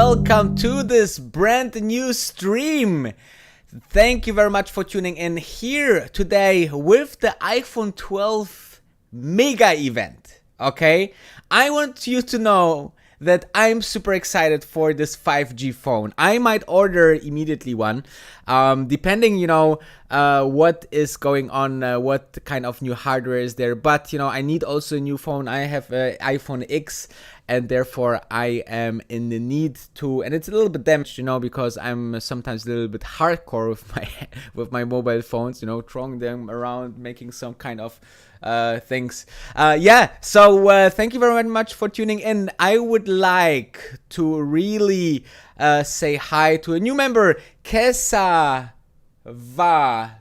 welcome to this brand new stream. Thank you very much for tuning in here today with the iPhone 12 mega event. Okay, I want you to know that I'm super excited for this 5G phone. I might order immediately one, depending, what is going on, what kind of new hardware is there. But, I need also a new phone. I have an iPhone X, and therefore I am in the need to, and it's a little bit damaged, because I'm sometimes a little bit hardcore with my mobile phones, throwing them around, making some kind of things. So thank you very much for tuning in. I would like to really say hi to a new member, Kesa Va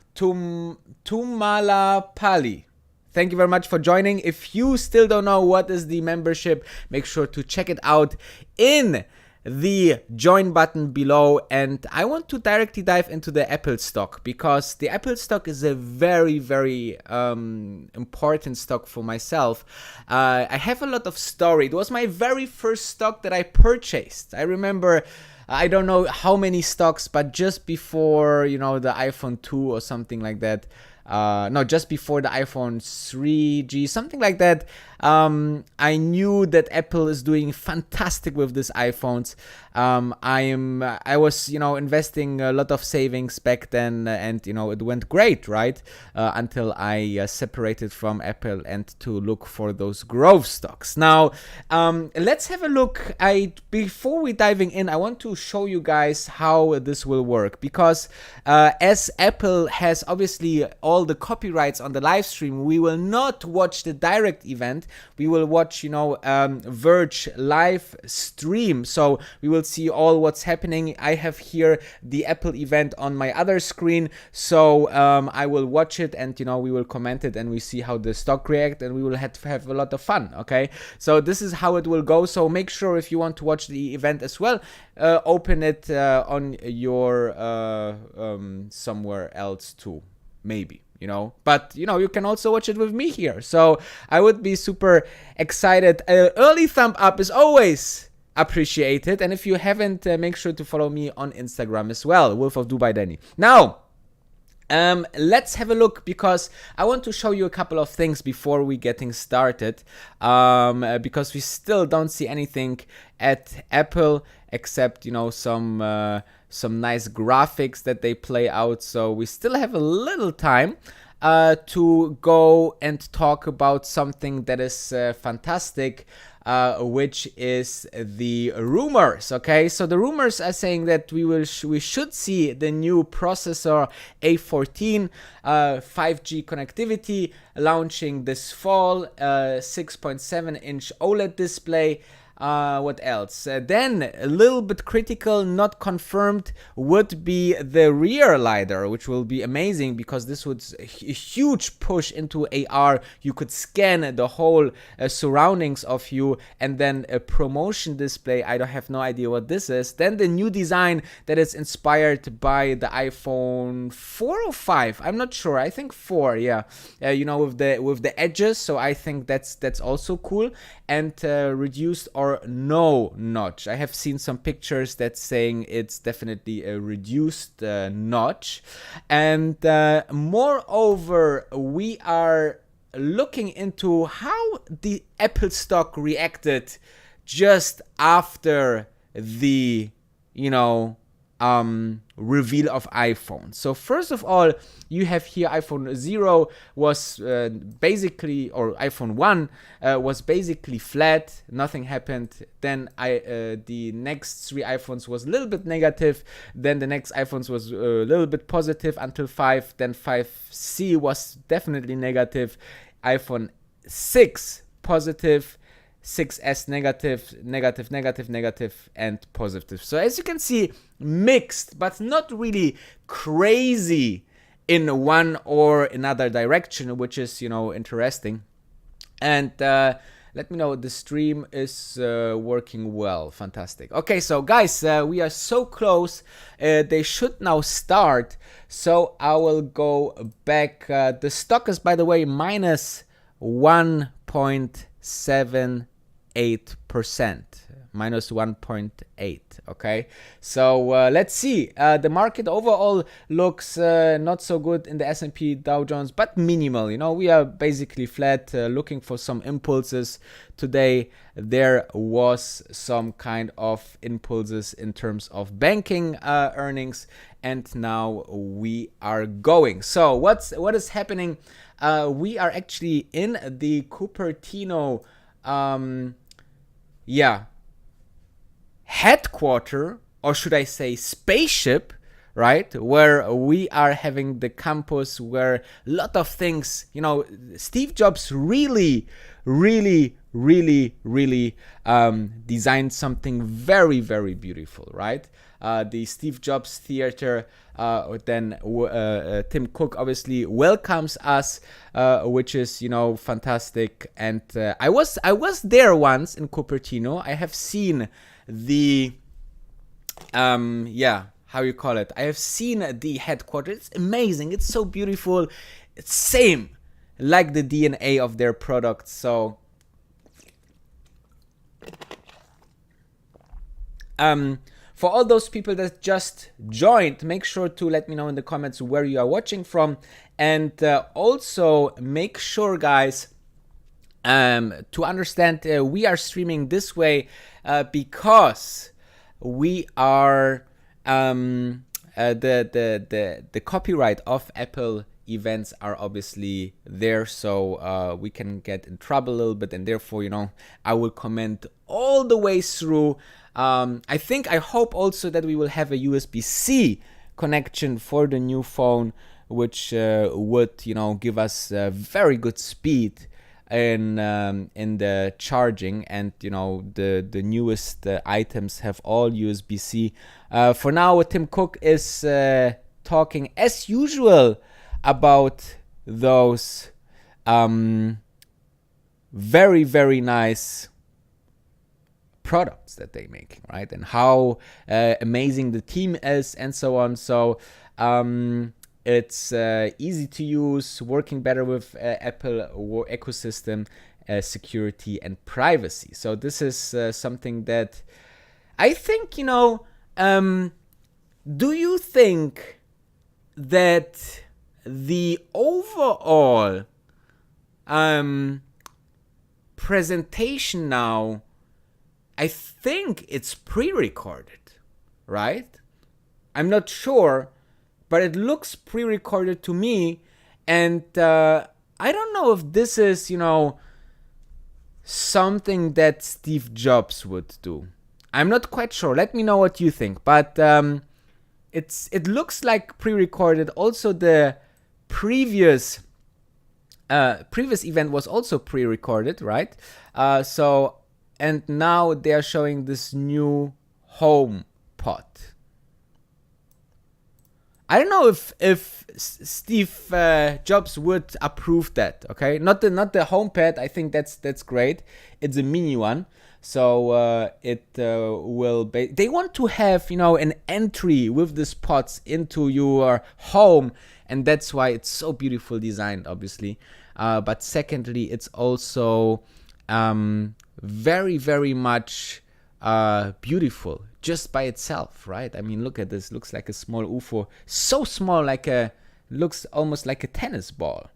Tumalapali. Thank you very much for joining. If you still don't know what is the membership, make sure to check it out in the join button below. And I want to directly dive into the Apple stock, because the Apple stock is a very, very important stock for myself. I have a lot of story. It was my very first stock that I purchased. I remember, I don't know how many stocks, but just before, the iPhone 2 or something like that. No, just before the iPhone 3G, something like that. I knew that Apple is doing fantastic with these iPhones. I was, investing a lot of savings back then, and it went great, right? Until I separated from Apple and to look for those growth stocks. Now, let's have a look. Before we diving in, I want to show you guys how this will work, because as Apple has obviously all the copyrights on the live stream, we will not watch the direct event. We will watch, Verge live stream. So we will see all what's happening. I have here the Apple event on my other screen. So I will watch it, and, we will comment it, and we see how the stock react, and we will have to have a lot of fun. Okay. So this is how it will go. So make sure, if you want to watch the event as well, open it on your somewhere else too, maybe. But you can also watch it with me here. So I would be super excited. Early thumb up is always appreciated. And if you haven't, make sure to follow me on Instagram as well, Wolf of Dubai Danny. Now, let's have a look, because I want to show you a couple of things before we getting started, because we still don't see anything at Apple except some nice graphics that they play out. So we still have a little time to go and talk about something that is fantastic, which is the rumors. Okay, so the rumors are saying that we should see the new processor A14, 5G connectivity launching this fall, 6.7-inch OLED display. What else? Then a little bit critical, not confirmed, would be the rear LiDAR, which will be amazing, because this would a huge push into AR. You could scan the whole surroundings of you, and then a promotion display. I don't have no idea what this is. Then the new design that is inspired by the iPhone 4 or 5. I'm not sure. I think 4. Yeah. With the edges. So I think that's also cool. And reduced or no notch. I have seen some pictures that's saying it's definitely a reduced notch. And moreover, we are looking into how the Apple stock reacted just after the reveal of iPhone. So first of all, you have here iPhone 0 was basically, or iPhone 1 was basically flat, nothing happened. Then the next 3 iPhones was a little bit negative, then the next iPhones was a little bit positive until 5, then 5C was definitely negative, iPhone 6 positive, 6S negative, and positive. So as you can see, mixed, but not really crazy in one or another direction, which is, interesting. And let me know the stream is working well. Fantastic. Okay, so guys, we are so close. They should now start. So I will go back. The stock is, by the way, minus 1.78%. minus 1.8. Okay, so let's see. The market overall looks not so good in the S&P Dow Jones, but minimal. You know, we are basically flat, looking for some impulses. Today there was some kind of impulses in terms of banking earnings, and now we are going. So what is happening? We are actually in the Cupertino headquarter, or should I say spaceship, right? Where we are having the campus where a lot of things, you know, Steve Jobs really designed something very, very beautiful, right? The Steve Jobs Theater, then Tim Cook obviously welcomes us, which is, you know, fantastic. And I was there once in Cupertino. I have seen the how you call it? I have seen the headquarters. It's amazing. It's so beautiful. It's same like the DNA of their products. So for all those people that just joined, make sure to let me know in the comments where you are watching from, and also make sure, guys, to understand we are streaming this way because we are the copyright of Apple events are obviously there, so we can get in trouble a little bit, and therefore, you know, I will comment all the way through. I hope also that we will have a USB-C connection for the new phone, which would, you know, give us very good speed in the charging, and, you know, the newest items have all USB-C. For now, Tim Cook is talking as usual about those very, very nice products that they're making, right? And how amazing the team is, and so on. So it's easy to use, working better with Apple ecosystem, security and privacy. So this is something that I think, you know, do you think that the overall presentation now, I think it's pre-recorded, right? I'm not sure, but it looks pre-recorded to me, and I don't know if this is, you know, something that Steve Jobs would do. I'm not quite sure. Let me know what you think. But it looks like pre-recorded. Also, the previous event was also pre-recorded, right? And now they are showing this new home pod. I don't know if Steve Jobs would approve that. Okay, not the HomePad. I think that's great. It's a mini one, so it will be. They want to have, you know, an entry with these pods into your home, and that's why it's so beautiful designed, obviously. But secondly, it's also very, very much beautiful just by itself, right? I mean, look at this. Looks like a small UFO. So small, looks almost like a tennis ball.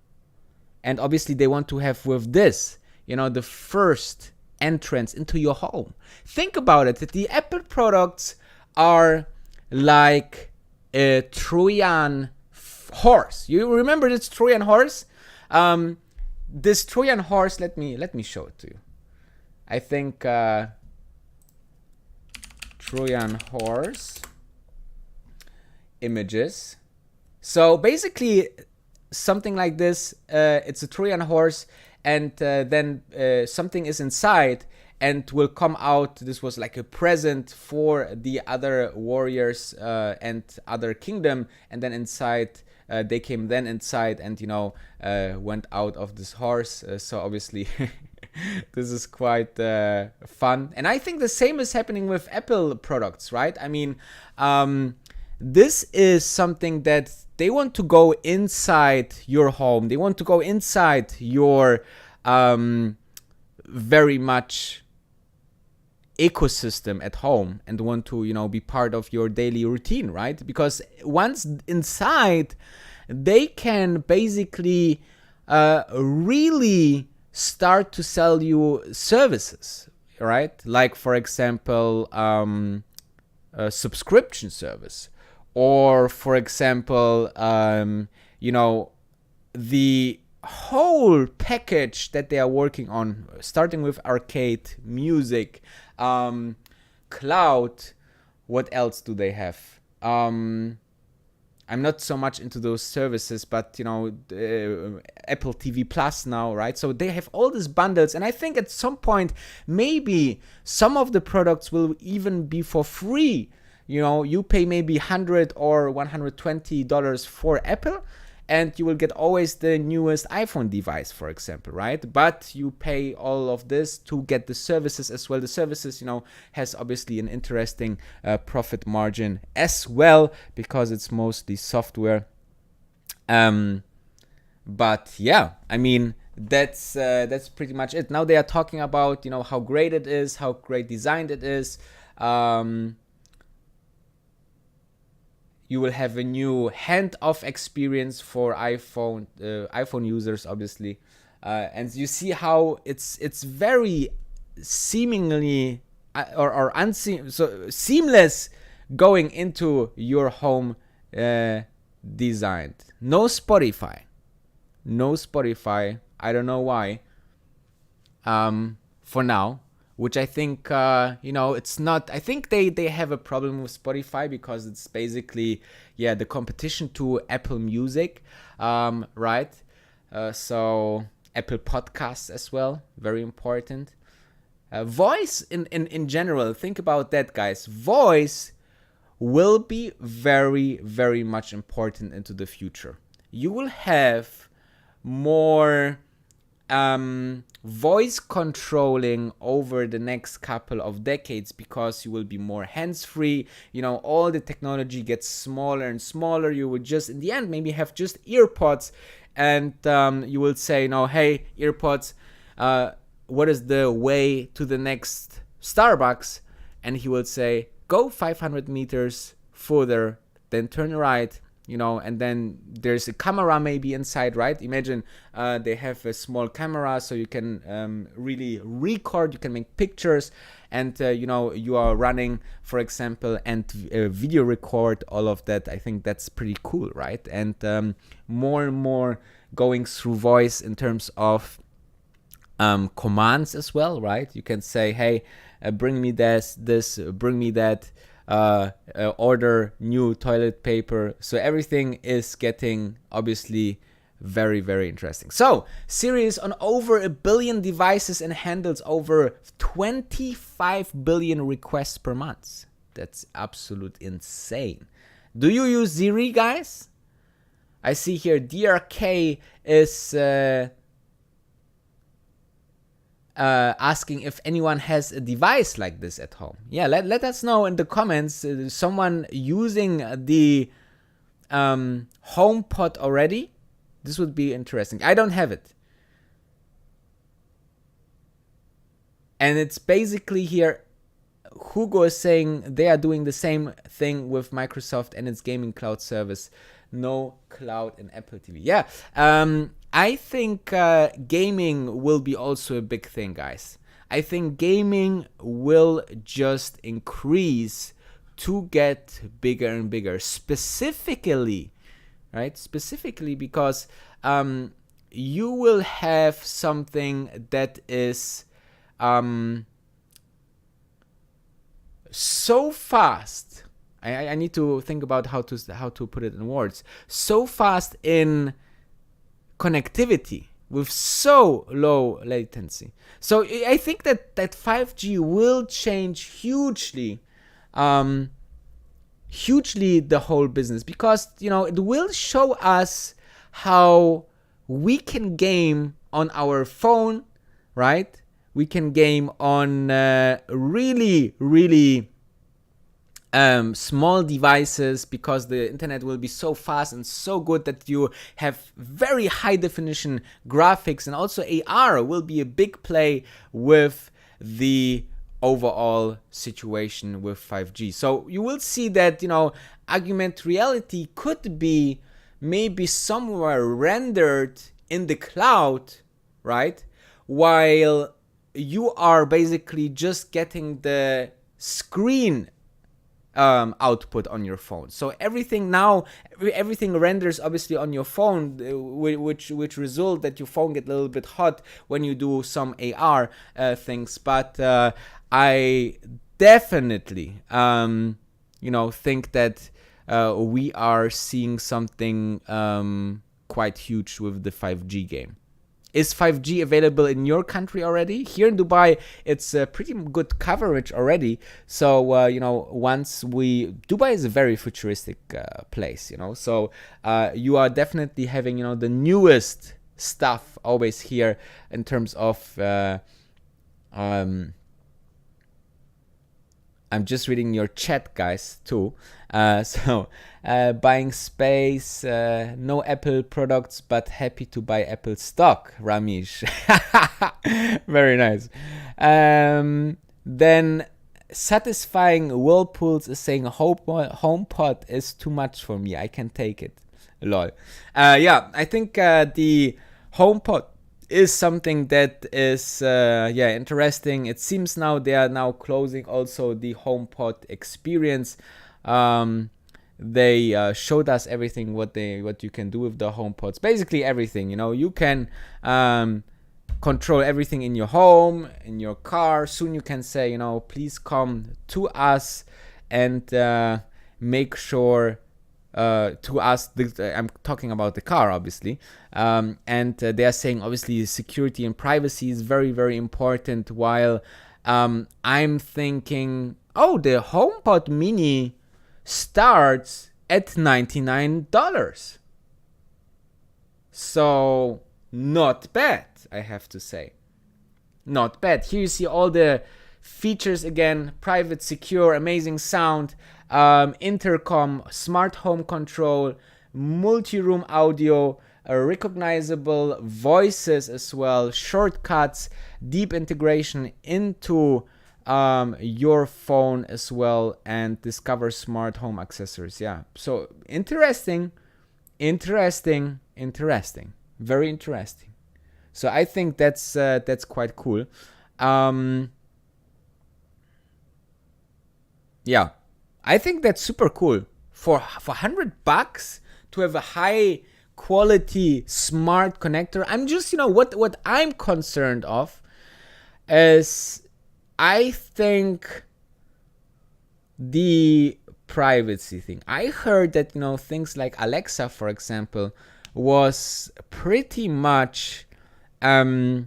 And obviously they want to have with this, you know, the first entrance into your home. Think about it. The Apple products are like a Trojan horse. You remember this Trojan horse? This Trojan horse, let me show it to you. I think Trojan horse images. So basically something like this, it's a Trojan horse, and then something is inside and will come out. This was like a present for the other warriors and other kingdom, and then inside they came then inside and, you know, went out of this horse. So obviously this is quite fun. And I think the same is happening with Apple products, right? I mean, this is something that they want to go inside your home. They want to go inside your very much ecosystem at home and want to, be part of your daily routine, right? Because once inside, they can basically really start to sell you services, right? Like, for example, a subscription service, or for example, the whole package that they are working on, starting with arcade, music, cloud. What else do they have? I'm not so much into those services, but Apple TV Plus now, right? So they have all these bundles, and I think at some point maybe some of the products will even be for free. You pay maybe $100 or $120 for Apple, and you will get always the newest iPhone device, for example, right? But you pay all of this to get the services as well. The services, has obviously an interesting profit margin as well, because it's mostly software. But yeah, I mean, that's pretty much it. Now they are talking about, how great it is, how great designed it is. You will have a new hand-off experience for iPhone users, obviously, and you see how it's very seemingly seamless going into your home designed. No Spotify. I don't know why. For now. Which I think, it's not. I think they have a problem with Spotify, because it's basically, the competition to Apple Music, right? So Apple Podcasts as well, very important. Voice in general, think about that, guys. Voice will be very, very much important into the future. You will have more voice controlling over the next couple of decades, because you will be more hands-free. All the technology gets smaller and smaller. You will just, in the end, maybe have just earpods, and you will say, hey, earpods, what is the way to the next Starbucks? And he will say, go 500 meters further, then turn right. And then there's a camera maybe inside, right? Imagine they have a small camera, so you can really record, you can make pictures, and you are running, for example, and video record all of that. I think that's pretty cool, right? And more and more going through voice in terms of commands as well, right? You can say, hey, bring me this, bring me that. Order new toilet paper. So everything is getting obviously very, very interesting. So Siri on over 1 billion devices and handles over 25 billion requests per month. That's absolute insane. Do you use Siri, guys? I see here DRK is asking if anyone has a device like this at home. Yeah, let us know in the comments. Someone using the HomePod already? This would be interesting. I don't have it. And it's basically here, Hugo is saying they are doing the same thing with Microsoft and its gaming cloud service. No cloud in Apple TV. Yeah, I think gaming will be also a big thing, guys. I think gaming will just increase to get bigger and bigger. Specifically, right? Specifically because you will have something that is so fast. I need to think about how to put it in words. So fast in connectivity with so low latency. So I think that 5G will change hugely the whole business, because it will show us how we can game on our phone, right? We can game on really small devices, because the internet will be so fast and so good that you have very high definition graphics, and also AR will be a big play with the overall situation with 5G. So you will see that, augmented reality could be maybe somewhere rendered in the cloud, right? While you are basically just getting the screen output on your phone. So everything renders obviously on your phone, which result that your phone get a little bit hot when you do some AR things. But I definitely think that we are seeing something quite huge with the 5G game. Is 5G available in your country already? Here in Dubai, it's a pretty good coverage already. So, Dubai is a very futuristic place, So, you are definitely having, the newest stuff always here in terms of I'm just reading your chat, guys, too. Buying space, no Apple products, but happy to buy Apple stock, Ramesh. Very nice. Then satisfying Whirlpools is saying HomePod is too much for me. I can take it. Lol. I think the HomePod is something that is interesting. It seems now they are now closing also the HomePod experience. They showed us everything what you can do with the HomePods. Basically everything. You can control everything in your home, in your car. Soon you can say, please come to us and make sure. To us, I'm talking about the car, obviously, and they are saying obviously security and privacy is very, very important. While I'm thinking, the HomePod Mini starts at $99, so not bad, I have to say, not bad. Here you see all the features again: private, secure, amazing sound. Intercom, smart home control, multi-room audio, recognizable voices as well, shortcuts, deep integration into your phone as well, and discover smart home accessories. Yeah, so interesting, very interesting. So I think that's quite cool. Yeah. I think that's super cool for $100 to have a high quality smart connector. I'm just, what I'm concerned of is I think the privacy thing. I heard that, things like Alexa, for example, was pretty much, listening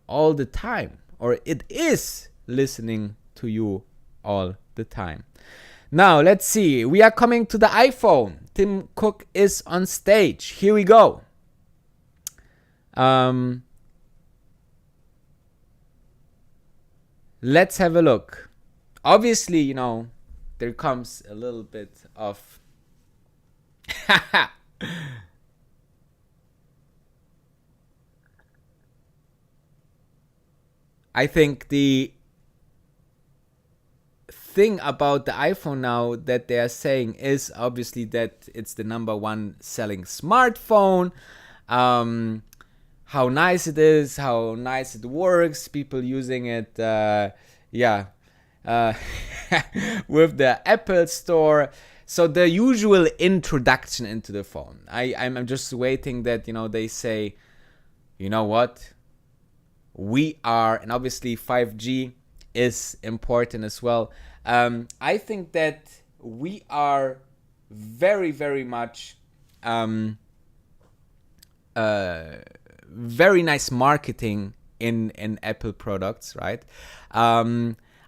all the time, or it is listening to you all the time. Now let's see, we are coming to the iPhone. Tim Cook is on stage. Here we go. Let's have a look. Obviously, there comes a little bit of I think the thing about the iPhone now that they are saying is obviously that it's the number one selling smartphone. How nice it is, how nice it works, people using it, with the Apple Store. So the usual introduction into the phone. I'm just waiting that, they say, you know what? We are, and obviously 5G is important as well. I think that we are very, very much very nice marketing in Apple products, right?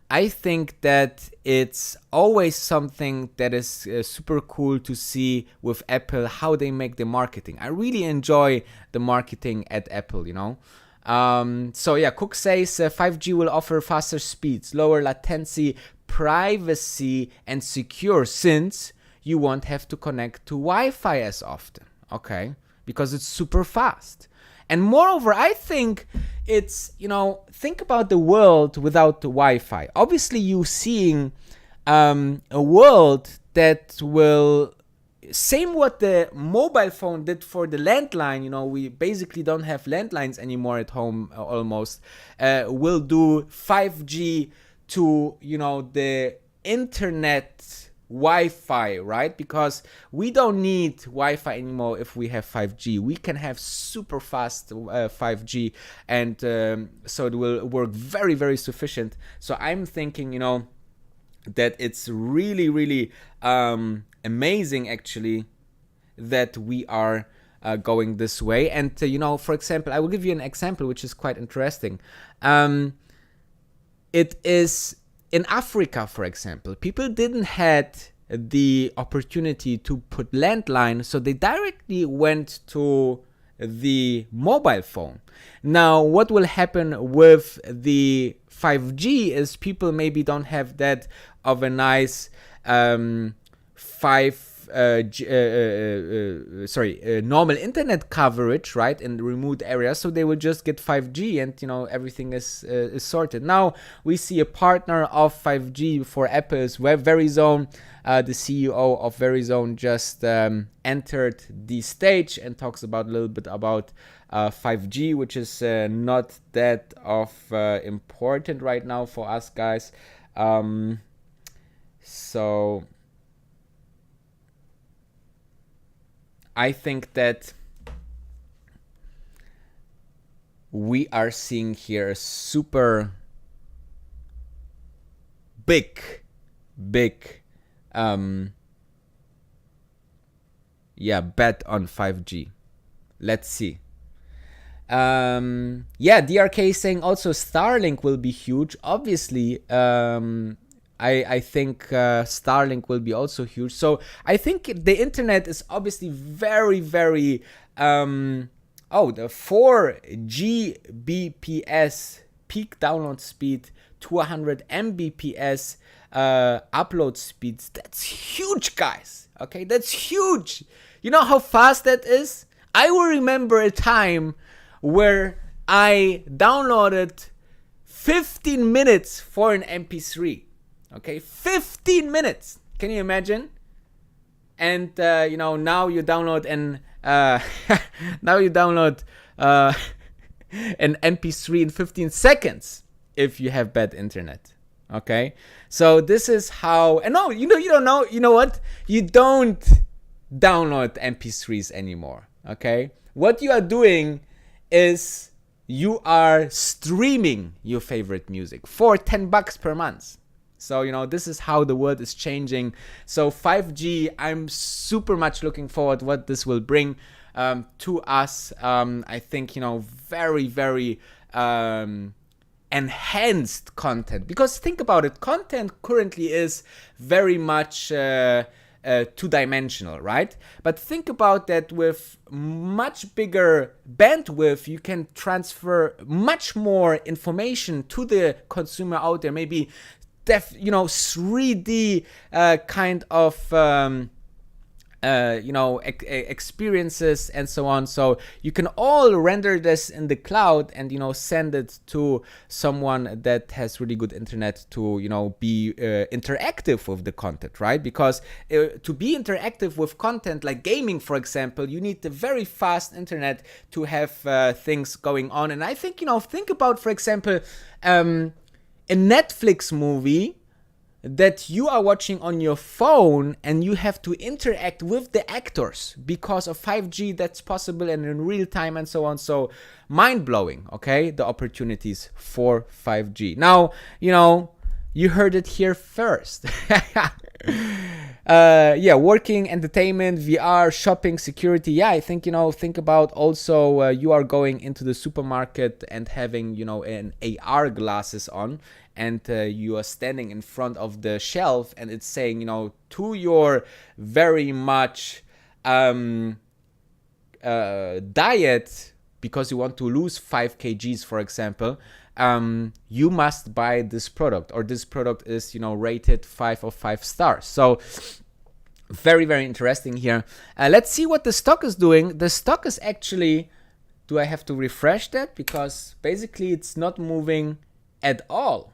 I think that it's always something that is super cool to see with Apple, how they make the marketing. I really enjoy the marketing at Apple, Cook says 5G will offer faster speeds, lower latency, privacy, and secure, since you won't have to connect to Wi-Fi as often, okay? Because it's super fast. And moreover, I think it's, think about the world without the Wi-Fi. Obviously, you seeing a world that will, same what the mobile phone did for the landline, we basically don't have landlines anymore at home almost, will do 5G to, the internet Wi-Fi, right? Because we don't need Wi-Fi anymore if we have 5G. We can have super fast 5G, and so it will work very, very sufficient. So I'm thinking, that it's really, really amazing, actually, that we are going this way. And, for example, I will give you an example which is quite interesting. It is in Africa, for example, people didn't had the opportunity to put landline, so they directly went to the mobile phone. Now, what will happen with the 5G is people maybe don't have that of a nice normal internet coverage, right, in remote areas, so they will just get 5G, and everything is sorted. Now we see a partner of 5G for Apple is Verizon. The CEO of Verizon just entered the stage and talks about a little bit about 5G, which is not that of important right now for us guys. So I think that we are seeing here a super big bet on 5G. Let's see. DRK is saying also Starlink will be huge. Obviously, I think Starlink will be also huge. So I think the internet is obviously very, very the 4 Gbps peak download speed, 200 Mbps upload speeds. That's huge, guys. Okay, that's huge. You know how fast that is? I will remember a time where I downloaded 15 minutes for an MP3. Okay, 15 minutes. Can you imagine? And now you download an an MP3 in 15 seconds if you have bad internet. Okay, so this is how. And no, you don't know. You know what? You don't download MP3s anymore. Okay, what you are doing is you are streaming your favorite music for $10 per month. So, this is how the world is changing. So 5G, I'm super much looking forward what this will bring to us. I think, very, very enhanced content. Because think about it, content currently is very much two-dimensional, right? But think about that with much bigger bandwidth, you can transfer much more information to the consumer out there. Maybe 3D kind of experiences and so on. So you can all render this in the cloud and send it to someone that has really good internet to be interactive with the content, right? Because to be interactive with content like gaming, for example, you need a very fast internet to have things going on. And I think think about, for example, a Netflix movie that you are watching on your phone and you have to interact with the actors because of 5G. That's possible and in real time and so on. So mind-blowing, okay, the opportunities for 5G. Now, you heard it here first. Working, entertainment, VR, shopping, security. Yeah, I think, think about also you are going into the supermarket and having, an AR glasses on, and you are standing in front of the shelf and it's saying, to your very much diet, because you want to lose 5 kgs, for example, you must buy this product, or this product is, rated 5 of 5 stars. So very, very interesting here. Let's see what the stock is doing. The stock is actually Do I have to refresh that? Because basically it's not moving at all.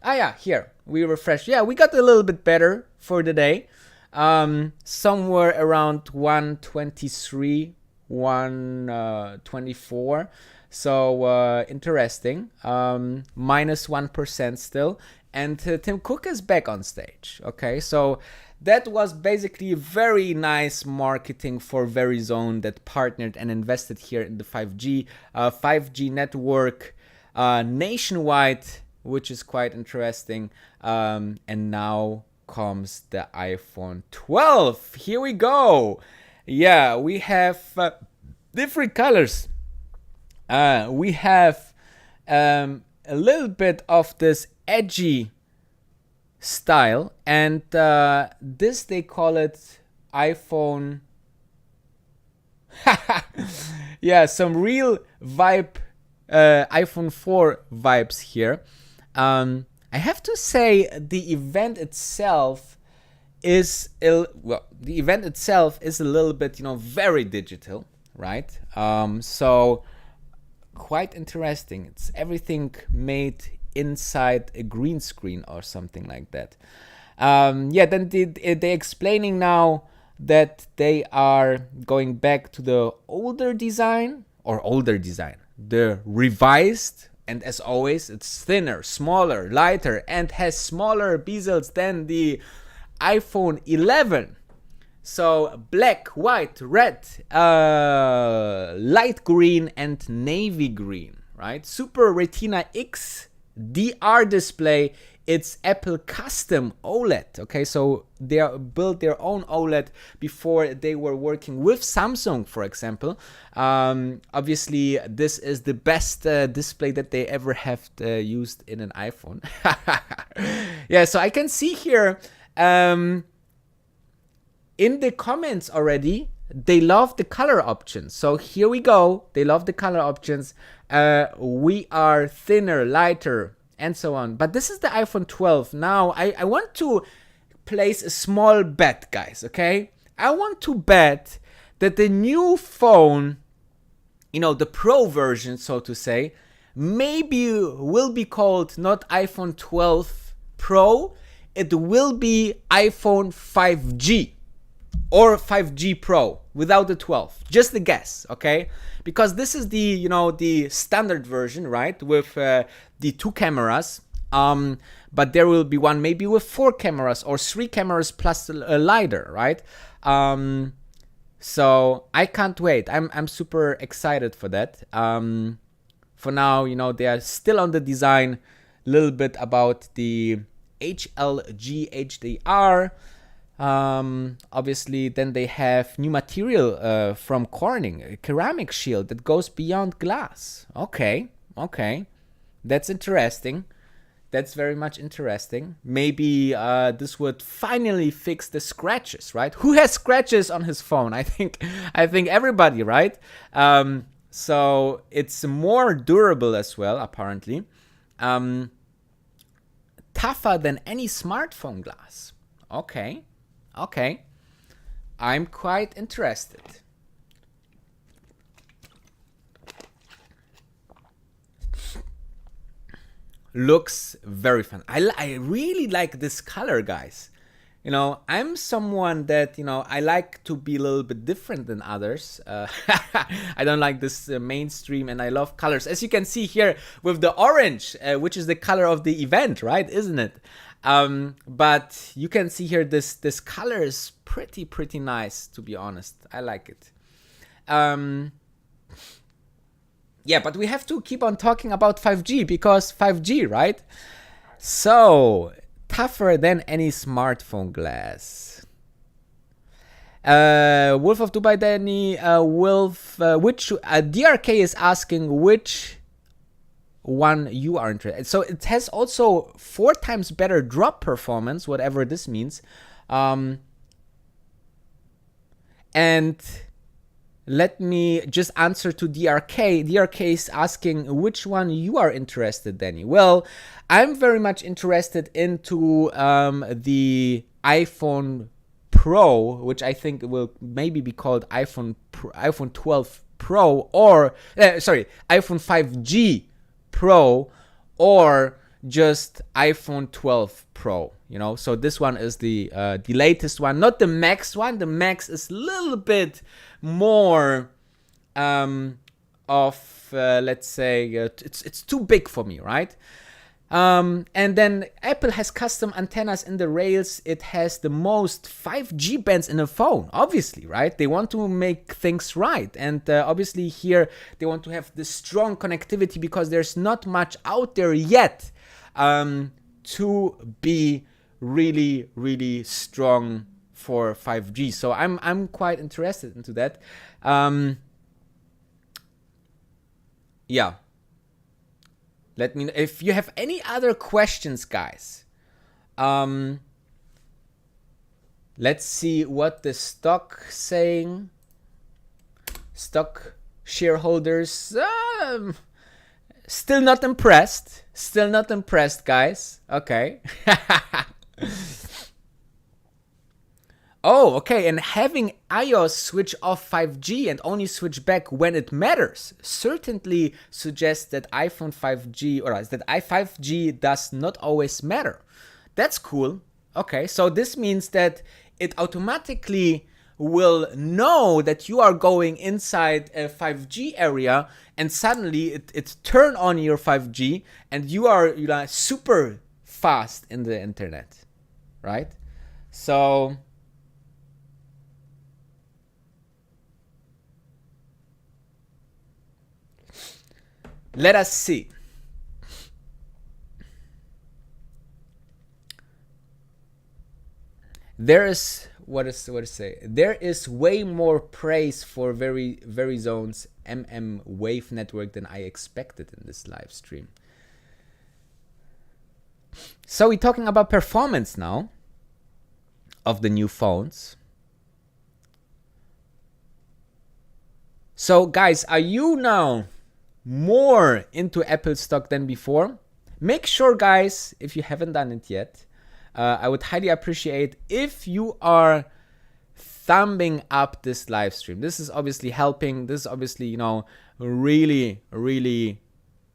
Ah, yeah, here we refresh. Yeah, we got a little bit better for the day. Somewhere around 123, 124. So interesting. Minus 1% still. And Tim Cook is back on stage. Okay, so that was basically very nice marketing for Verizon that partnered and invested here in the 5G network nationwide, which is quite interesting. And now comes the iPhone 12. Here we go. Yeah, we have different colors. We have a little bit of this edgy style, and this they call it iPhone. Yeah, some real vibe, iPhone 4 vibes here. I have to say the event itself is a little bit, very digital, right? So quite interesting. It's everything made inside a green screen or something like that. Yeah, then they're explaining now that they are going back to the older design, the revised, and as always, it's thinner, smaller, lighter, and has smaller bezels than the iPhone 11. So black, white, red, light green, and navy green, right? Super Retina XDR display. It's Apple custom OLED. Okay, so they built their own OLED before they were working with Samsung, for example. Obviously, this is the best display that they ever have used in an iPhone. Yeah, so I can see here in the comments already, they love the color options. So here we go. They love the color options. We are thinner, lighter, and so on. But this is the iPhone 12. Now, I want to place a small bet, guys, okay? I want to bet that the new phone, the Pro version, so to say, maybe will be called not iPhone 12 Pro, it will be iPhone 5G or 5G Pro without the 12. Just a guess, okay? Because this is the, the standard version, right? With the 2 cameras. But there will be one maybe with 4 cameras or 3 cameras plus a LiDAR, right? So I can't wait. I'm super excited for that. For now, they are still on the design. A little bit about the HLG HDR. Obviously, then they have new material from Corning, a ceramic shield that goes beyond glass. Okay. That's interesting. That's very much interesting. Maybe this would finally fix the scratches, right? Who has scratches on his phone? I think everybody, right? So it's more durable as well, apparently. Tougher than any smartphone glass. Okay. I'm quite interested. Looks very fun. I really like this color, guys. I'm someone that, I like to be a little bit different than others. I don't like this mainstream, and I love colors. As you can see here with the orange, which is the color of the event, right? Isn't it? But you can see here this color is pretty nice, to be honest. I like it. Yeah, but we have to keep on talking about 5G because 5G, right? So tougher than any smartphone glass. Wolf of Dubai Danny, which DRK is asking which one you are interested. So it has also 4 times better drop performance, whatever this means. And let me just answer to DRK. DRK is asking which one you are interested, Danny. Well, I'm very much interested into the iPhone Pro, which I think will maybe be called iPhone 12 Pro or iPhone 5G Pro or just iPhone 12 Pro, so this one is the latest one, not the Max one. The Max is a little bit more let's say it's too big for me, right? And then Apple has custom antennas in the rails. It has the most 5G bands in a phone, obviously, right? They want to make things right. And obviously here they want to have the strong connectivity because there's not much out there yet to be really, really strong for 5G. So I'm quite interested into that. Yeah. Let me know if you have any other questions, guys. Let's see what the stock saying. Stock shareholders, still not impressed. Still not impressed, guys. Okay. Oh, okay, and having iOS switch off 5G and only switch back when it matters certainly suggests that iPhone 5G, or that 5G does not always matter. That's cool. Okay, so this means that it automatically will know that you are going inside a 5G area and suddenly it turn on your 5G and you are super fast in the internet, right? So let us see. There is what is say? There is way more praise for Verizone's wave network than I expected in this live stream. So we're talking about performance now of the new phones. So guys, are you now more into Apple stock than before? Make sure, guys, if you haven't done it yet, I would highly appreciate if you are thumbing up this live stream. This is obviously helping. This is obviously, really, really,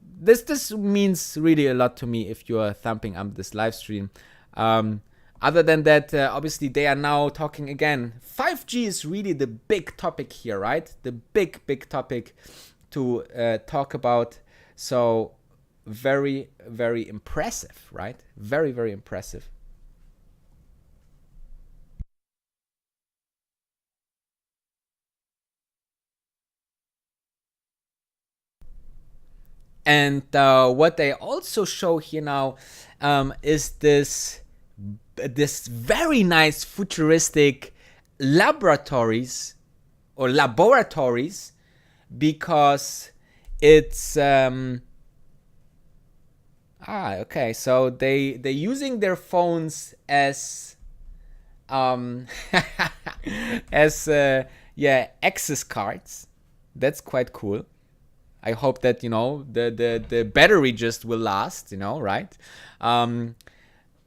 this means really a lot to me if you are thumbing up this live stream. Other than that, obviously they are now talking again. 5G is really the big topic here, right? The big topic to talk about. So very, very impressive, right? Very, very impressive. And what they also show here now is this very nice futuristic laboratories because it's okay, so they're using their phones as as access cards. That's quite cool. I hope that the battery just will last, right?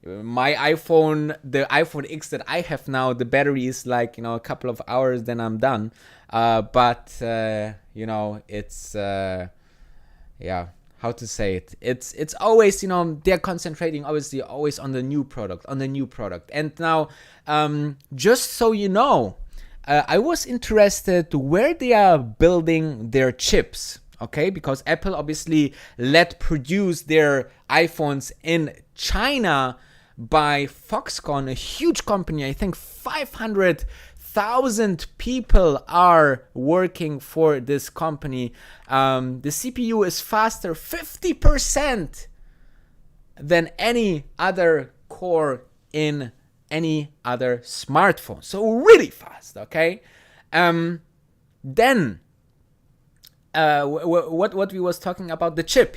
My iPhone, the iPhone X that I have now, the battery is like a couple of hours, then I'm done. But it's how to say it? It's always they're concentrating obviously always on the new product, And now, just so you know, I was interested where they are building their chips. Okay, because Apple obviously let produce their iPhones in China by Foxconn, a huge company. I think 500,000 people are working for this company. The CPU is faster 50% than any other core in any other smartphone. So really fast, okay? Then what we was talking about, the chip.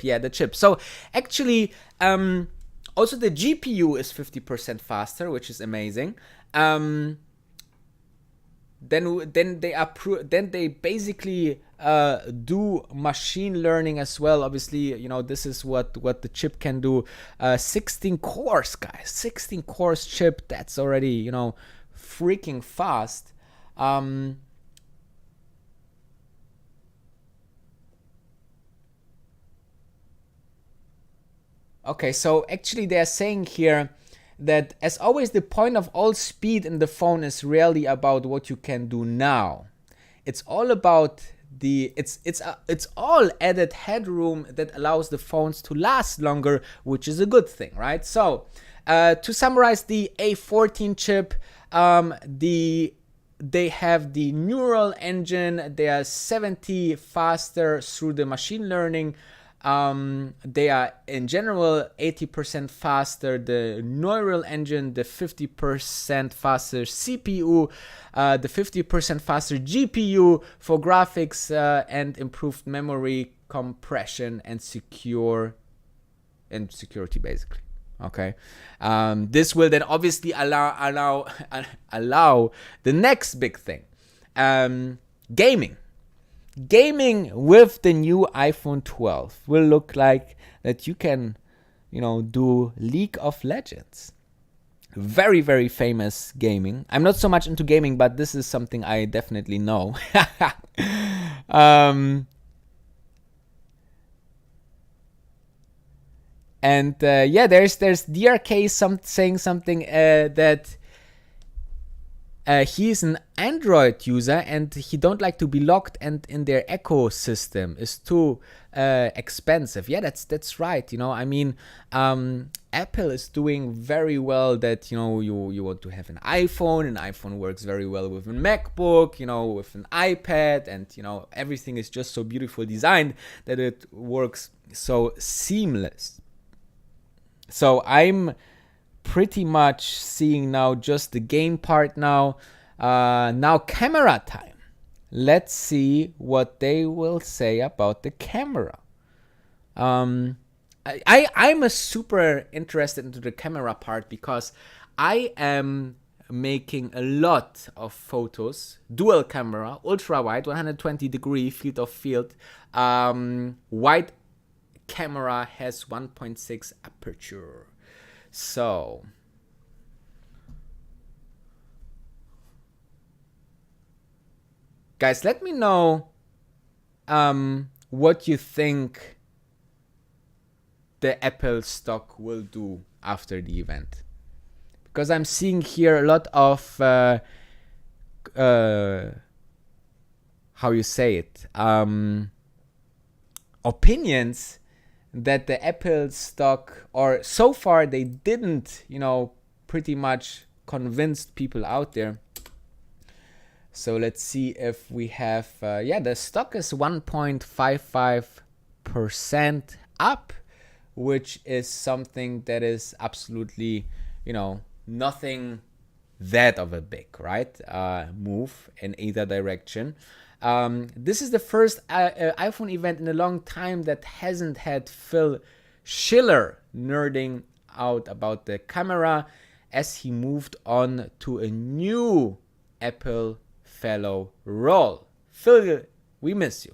So actually, also the GPU is 50% faster, which is amazing. Then they basically do machine learning as well. Obviously, this is what the chip can do. 16 cores, guys. 16 cores chip. That's already freaking fast. Okay, so actually they're saying here that as always, the point of all speed in the phone is rarely about what you can do now. It's all about it's all added headroom that allows the phones to last longer, which is a good thing, right? So to summarize the A14 chip, they have the neural engine. They are 70 faster through the machine learning. They are in general 80% faster. The neural engine, the 50% faster CPU, the 50% faster GPU for graphics and improved memory compression and security basically. Okay, this will then obviously allow the next big thing, gaming. Gaming with the new iPhone 12 will look like that you can, do League of Legends. Very, very famous gaming. I'm not so much into gaming, but this is something I definitely know. And there's DRK saying something that he's an Android user and he don't like to be locked and in their ecosystem is too expensive. Yeah, that's right. Apple is doing very well that, you want to have an iPhone works very well with a MacBook, with an iPad, and, everything is just so beautiful designed that it works so seamless. So I'm pretty much seeing now just the game part now. Now camera time. Let's see what they will say about the camera. I'm a super interested into the camera part because I am making a lot of photos, dual camera, ultra wide, 120-degree field of field. Wide camera has 1.6 aperture. So guys, let me know what you think the Apple stock will do after the event, because I'm seeing here a lot of how you say it, opinions that the Apple stock, or so far they didn't, pretty much convinced people out there. So let's see if we have, the stock is 1.55% up, which is something that is absolutely, nothing that of a big, right, move in either direction. This is the first iPhone event in a long time that hasn't had Phil Schiller nerding out about the camera, as he moved on to a new Apple fellow role. Phil, we miss you.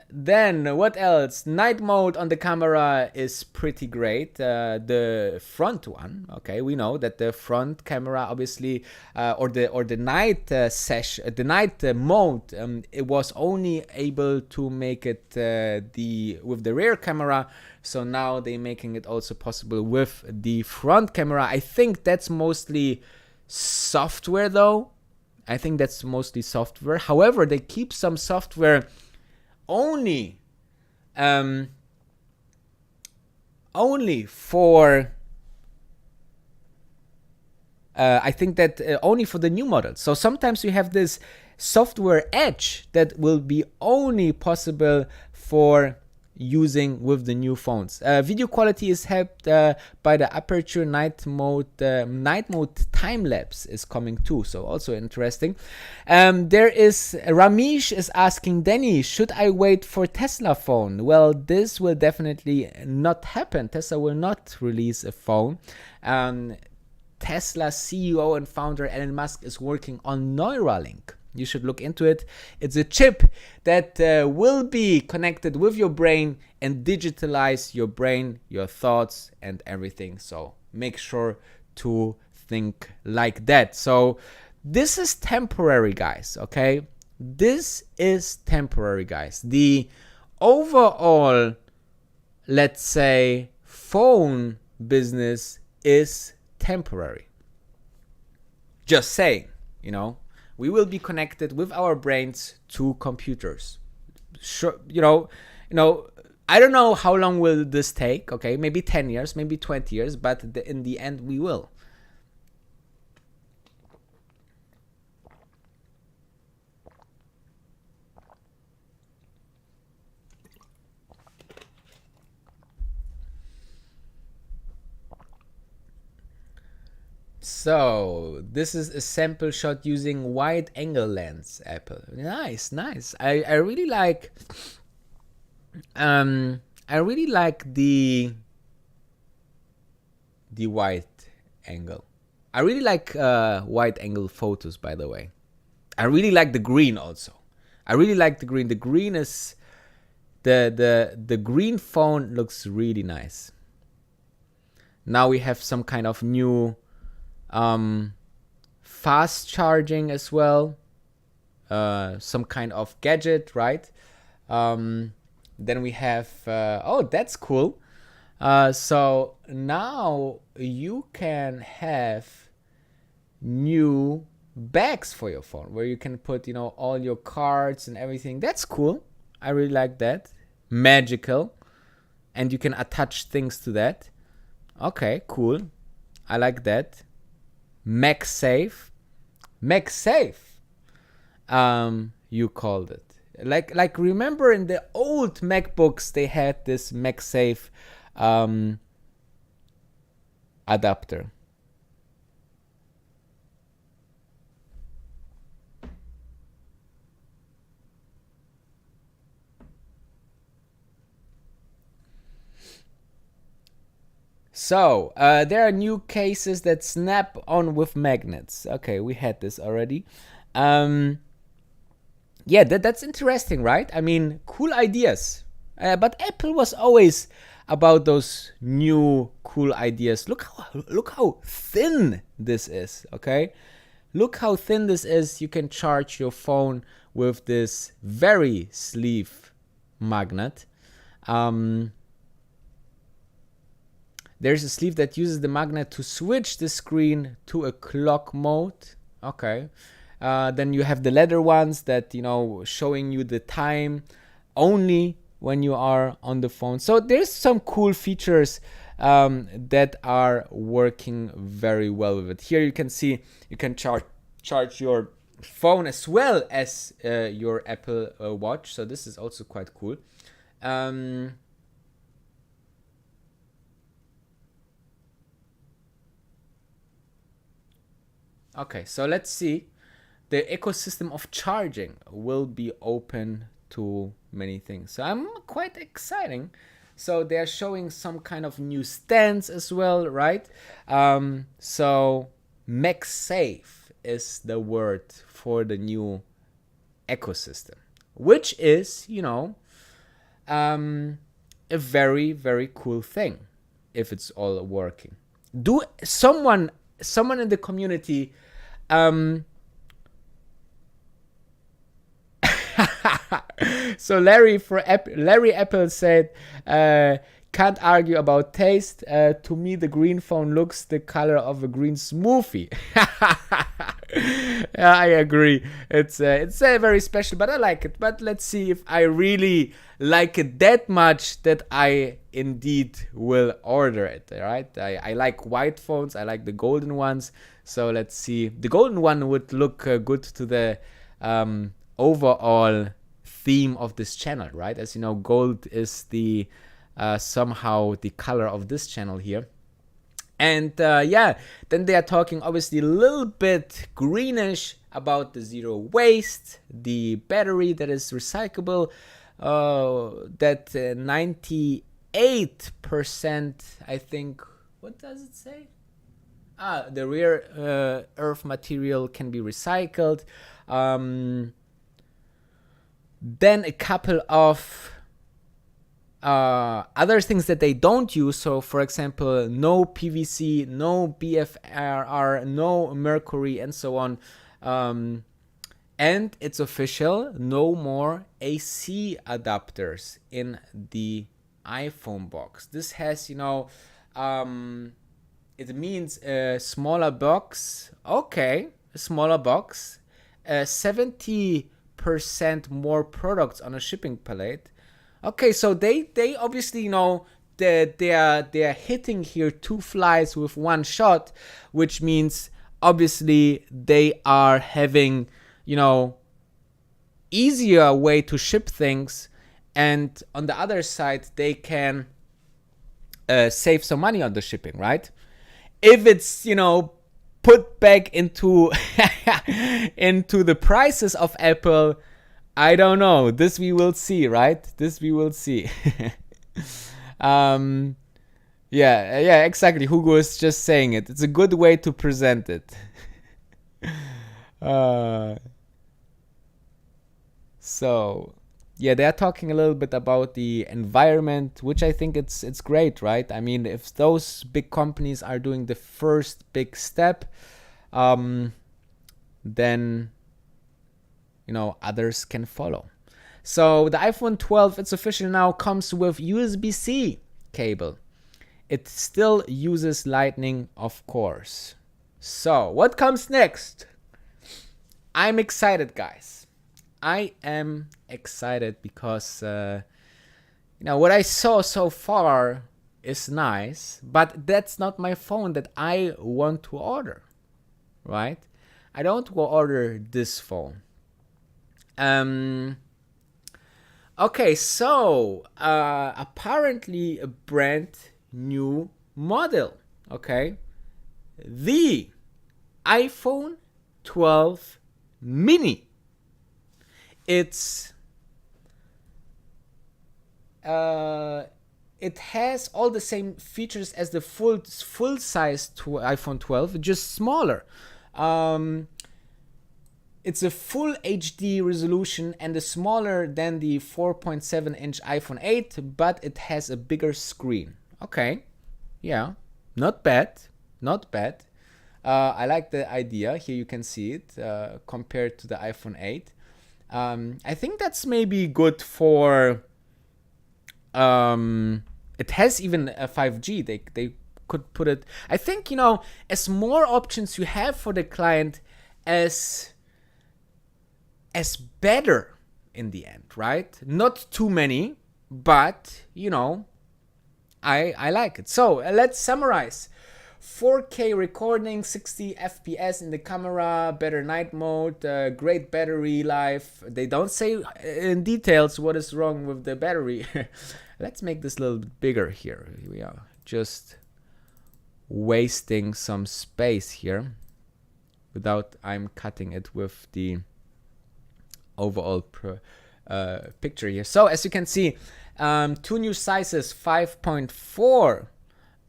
Then what else? Night mode on the camera is pretty great. The front one, okay, we know that the front camera, obviously, or the night the night mode, it was only able to make it with the rear camera. So now they're making it also possible with the front camera. I think that's mostly software, though. However, they keep some software only for I think that only for the new models. So sometimes you have this software edge that will be only possible for using with the new phones. Video quality is helped by the aperture night mode. Night mode time lapse is coming too, so also interesting. There is Ramesh is asking, Danny, should I wait for Tesla phone? Well, this will definitely not happen. Tesla will not release a phone. Tesla CEO and founder Elon Musk is working on Neuralink. You should look into it. It's a chip that will be connected with your brain and digitalize your brain, your thoughts, and everything. So make sure to think like that. So this is temporary, guys, okay? This is temporary, guys. The overall let's say, phone business is temporary. Just saying, we will be connected with our brains to computers. Sure, I don't know how long will this take, okay? Maybe 10 years, maybe 20 years, but in the end we will. So this is a sample shot using wide angle lens, Apple. Nice. I really like the wide angle. I really like wide angle photos, by the way. I really like the green also. I really like the green. The green is the green phone looks really nice. Now we have some kind of new fast charging as well, some kind of gadget, right? Then we have that's cool. So now you can have new bags for your phone where you can put all your cards and everything. That's cool. I really like that. Magical. And you can attach things to that. Okay, cool. I like that. MagSafe, you called it. Like remember in the old MacBooks they had this MagSafe adapter. So, there are new cases that snap on with magnets. Okay, we had this already. Yeah, that's interesting, right? I mean, cool ideas. But Apple was always about those new cool ideas. Look how thin this is, okay? Look how thin this is. You can charge your phone with this very sleeve magnet. There's a sleeve that uses the magnet to switch the screen to a clock mode. Okay. Then you have the leather ones that, showing you the time only when you are on the phone. So there's some cool features that are working very well with it. Here you can see you can charge your phone as well as your Apple Watch. So this is also quite cool. Okay, so let's see. The ecosystem of charging will be open to many things. So I'm quite exciting. So they're showing some kind of new stands as well, right? So MagSafe is the word for the new ecosystem, which is, a very, very cool thing if it's all working. Do someone in the community so Larry Apple said, can't argue about taste. To me, the green phone looks the color of a green smoothie. Yeah, I agree. It's very special, but I like it. But let's see if I really like it that much that I indeed will order it. All right, I like white phones. I like the golden ones. So let's see. The golden one would look good to the overall theme of this channel, right? As you know, gold is the somehow the color of this channel here. And then they are talking obviously a little bit greenish about the zero waste, the battery that is recyclable, that 98%, I think, what does it say? The rare earth material can be recycled. Then a couple of other things that they don't use. So, for example, no PVC, no BFRR, no mercury, and so on. And it's official, no more AC adapters in the iPhone box. This has, it means a smaller box. Okay, a smaller box. 70% more products on a shipping pallet. Okay, so they obviously that they're hitting here two flies with one shot, which means obviously they are having easier way to ship things, and on the other side they can save some money on the shipping, right? If it's put back into into the prices of Apple, I don't know. This we will see, right? This we will see. Yeah, exactly. Hugo is just saying it. It's a good way to present it. So, yeah, they're talking a little bit about the environment, which I think it's great, right? I mean, if those big companies are doing the first big step, then others can follow. So the iPhone 12, it's official now, comes with USB-C cable. It still uses Lightning, of course. So what comes next? I'm excited, guys. I am excited because what I saw so far is nice, but that's not my phone that I want to order, right? I don't want to order this phone. Okay, so apparently a brand new model, okay? The iPhone 12 mini. It has all the same features as the full size iPhone 12, just smaller. It's a full HD resolution and is smaller than the 4.7-inch iPhone 8, but it has a bigger screen. Okay, yeah, not bad. I like the idea. Here you can see it compared to the iPhone 8. I think that's maybe good for. It has even a 5G. They could put it. I think as more options you have for the client, as better in the end, right? Not too many, but I like it. So let's summarize. 4K recording, 60 FPS in the camera, better night mode, great battery life. They don't say in details what is wrong with the battery. Let's make this a little bit bigger here. We are just wasting some space here without I'm cutting it with the overall picture here. So as you can see, two new sizes, 5.4,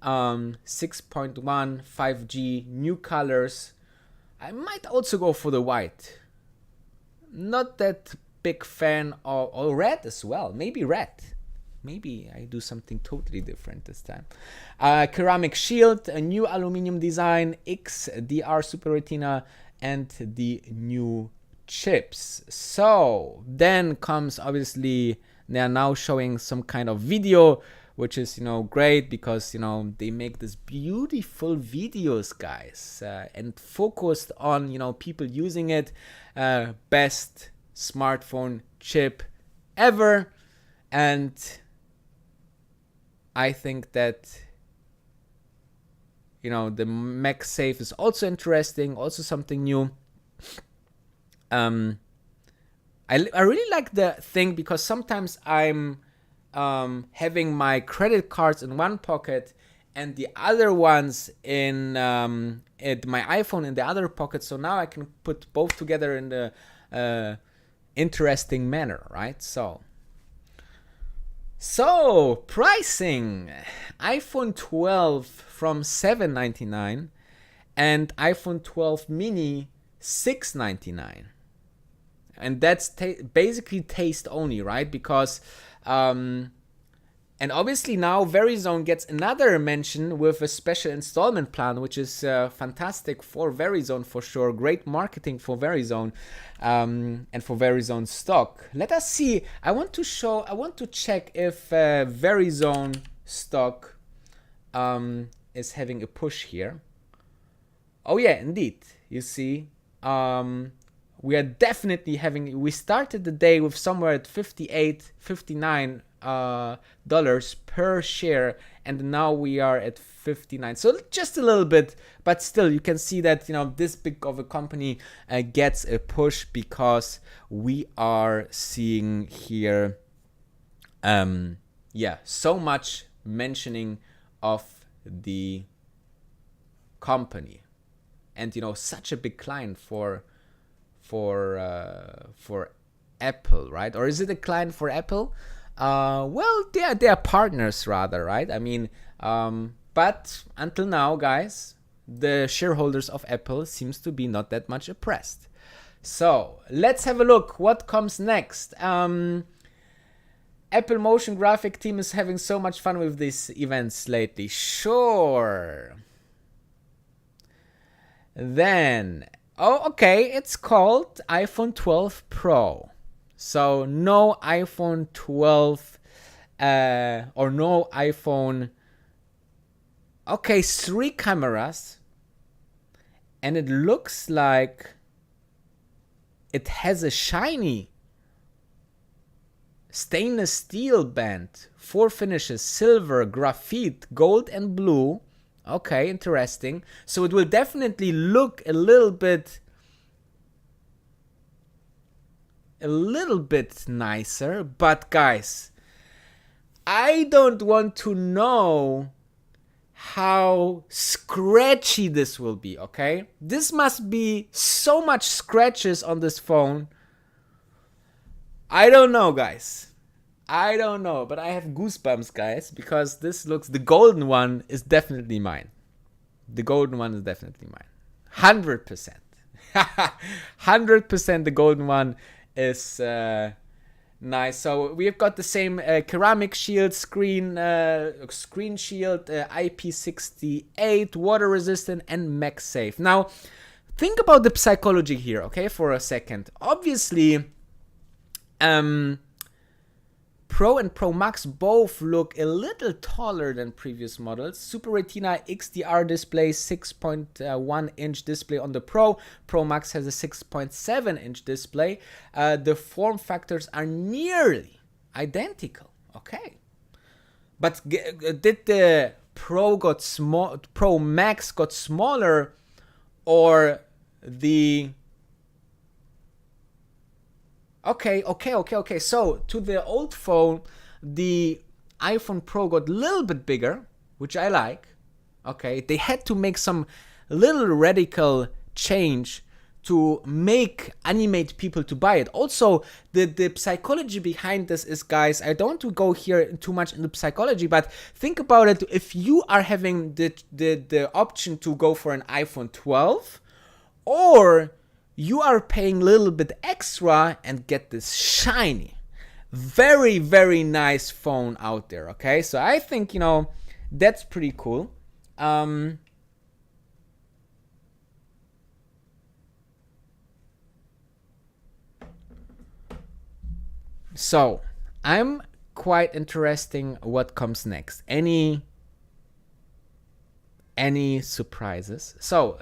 6.1, 5G, new colors. I might also go for the white. Not that big fan of red as well. Maybe red. Maybe I do something totally different this time. Ceramic shield, a new aluminum design, XDR Super Retina, and the new chips. So then comes obviously they are now showing some kind of video, which is great because they make this beautiful videos, guys, and focused on people using it. Best smartphone chip ever, and I think that the MagSafe is also interesting, also something new. I really like the thing because sometimes I'm having my credit cards in one pocket and the other ones in my iPhone in the other pocket. So now I can put both together in the interesting manner, right? So pricing: iPhone 12 from $799 and iPhone 12 mini $699. And that's basically taste only, right? Because And obviously now Verizon gets another mention with a special installment plan, which is fantastic for Verizon for sure. Great marketing for Verizon and for Verizon stock. Let us see. I want to check if Verizon stock is having a push here. Oh yeah, indeed. You see, we are definitely having. We started the day with somewhere at 58, 59 dollars per share, and now we are at 59. So just a little bit, but still, you can see that this big of a company gets a push because we are seeing here, so much mentioning of the company, and such a big client for Apple, right? Or is it a client for Apple? Well, they are partners rather, right? I mean, but until now, guys, the shareholders of Apple seems to be not that much impressed. So let's have a look what comes next. Apple motion graphic team is having so much fun with these events lately. Sure. Then, okay, it's called iPhone 12 Pro. So no iPhone 12 or no iPhone. Okay, 3 cameras. And it looks like it has a shiny stainless steel band. 4 finishes: silver, graphite, gold, and blue. Okay, interesting. So it will definitely look a little bit nicer, but guys, I don't want to know how scratchy this will be, okay? This must be so much scratches on this phone. I don't know, guys. I don't know, but I have goosebumps, guys, because the golden one is definitely mine. The golden one is definitely mine. 100%. 100% the golden one is nice. So we've got the same ceramic shield, screen shield, IP68, water resistant, and MagSafe. Now, think about the psychology here, okay, for a second. Obviously, Pro and Pro Max both look a little taller than previous models. Super Retina XDR display, 6.1 inch display on the Pro. Pro Max has a 6.7 inch display. The form factors are nearly identical. Okay. But did the Pro Max got smaller, or the... Okay. So to the old phone, the iPhone Pro got a little bit bigger, which I like. Okay, they had to make some little radical change to animate people to buy it. Also, the psychology behind this is, guys, I don't want to go here too much into psychology, but think about it. If you are having the option to go for an iPhone 12, or you are paying a little bit extra and get this shiny, very, very nice phone out there, okay? So I think, that's pretty cool. So I'm quite interesting what comes next. Any surprises? So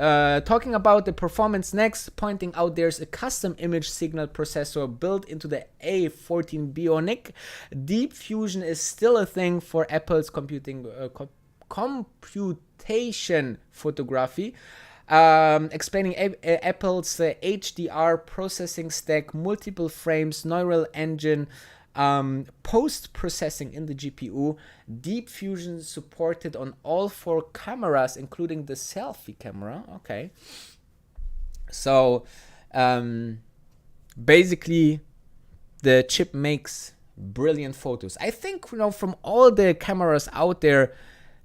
talking about the performance next, pointing out there's a custom image signal processor built into the A14 Bionic. Deep fusion is still a thing for Apple's computation photography. Explaining Apple's HDR processing stack, multiple frames, neural engine, post-processing in the GPU, deep fusion supported on all 4 cameras, including the selfie camera. Okay. So, basically, the chip makes brilliant photos. I think, from all the cameras out there,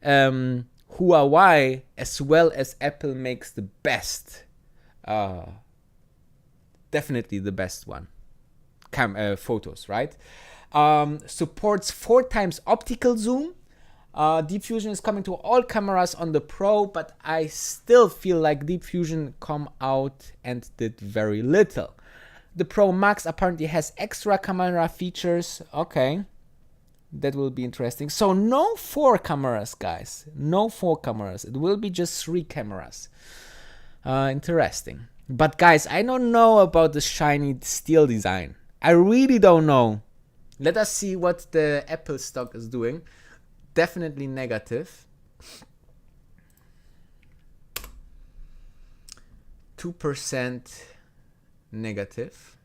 Huawei as well as Apple makes the best, definitely the best one. Photos, right? Supports 4 times optical zoom. Deep Fusion is coming to all cameras on the Pro, but I still feel like Deep Fusion come out and did very little. The Pro Max apparently has extra camera features. Okay, that will be interesting. So no 4 cameras, guys. No 4 cameras. It will be just 3 cameras. Interesting. But guys, I don't know about the shiny steel design. I really don't know. Let us see what the Apple stock is doing. Definitely negative. 2% negative.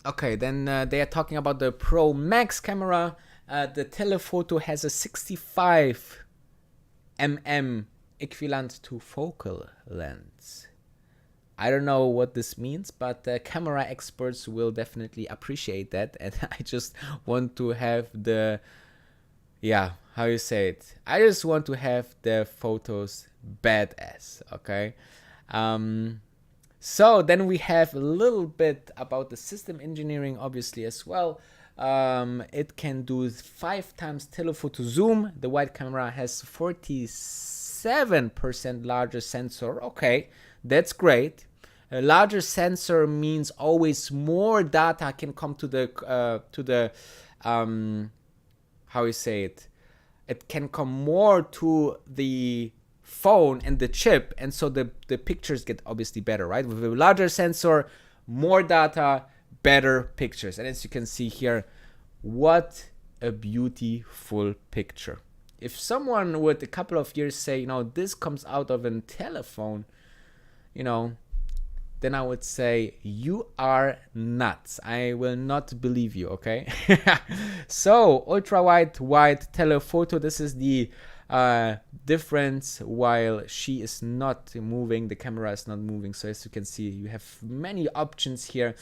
Okay, then they are talking about the Pro Max camera. The telephoto has a 65 mm equivalent to focal length. I don't know what this means, but camera experts will definitely appreciate that. And I just want to have the, yeah, how you say it? I just want to have the photos badass, okay? So then we have a little bit about the system engineering, obviously, as well. It can do 5 times telephoto zoom. The wide camera has 47% larger sensor. Okay, that's great. A larger sensor means always more data can come to the how you say it? It can come more to the phone and the chip, and so the pictures get obviously better, right? With a larger sensor, more data, better pictures. And as you can see here, what a beautiful picture. If someone would a couple of years say, you know, this comes out of a telephone, you know, then I would say you are nuts. I will not believe you, okay? So ultra wide telephoto, this is the difference. While she is not moving, the camera is not moving. So as you can see, you have many options here.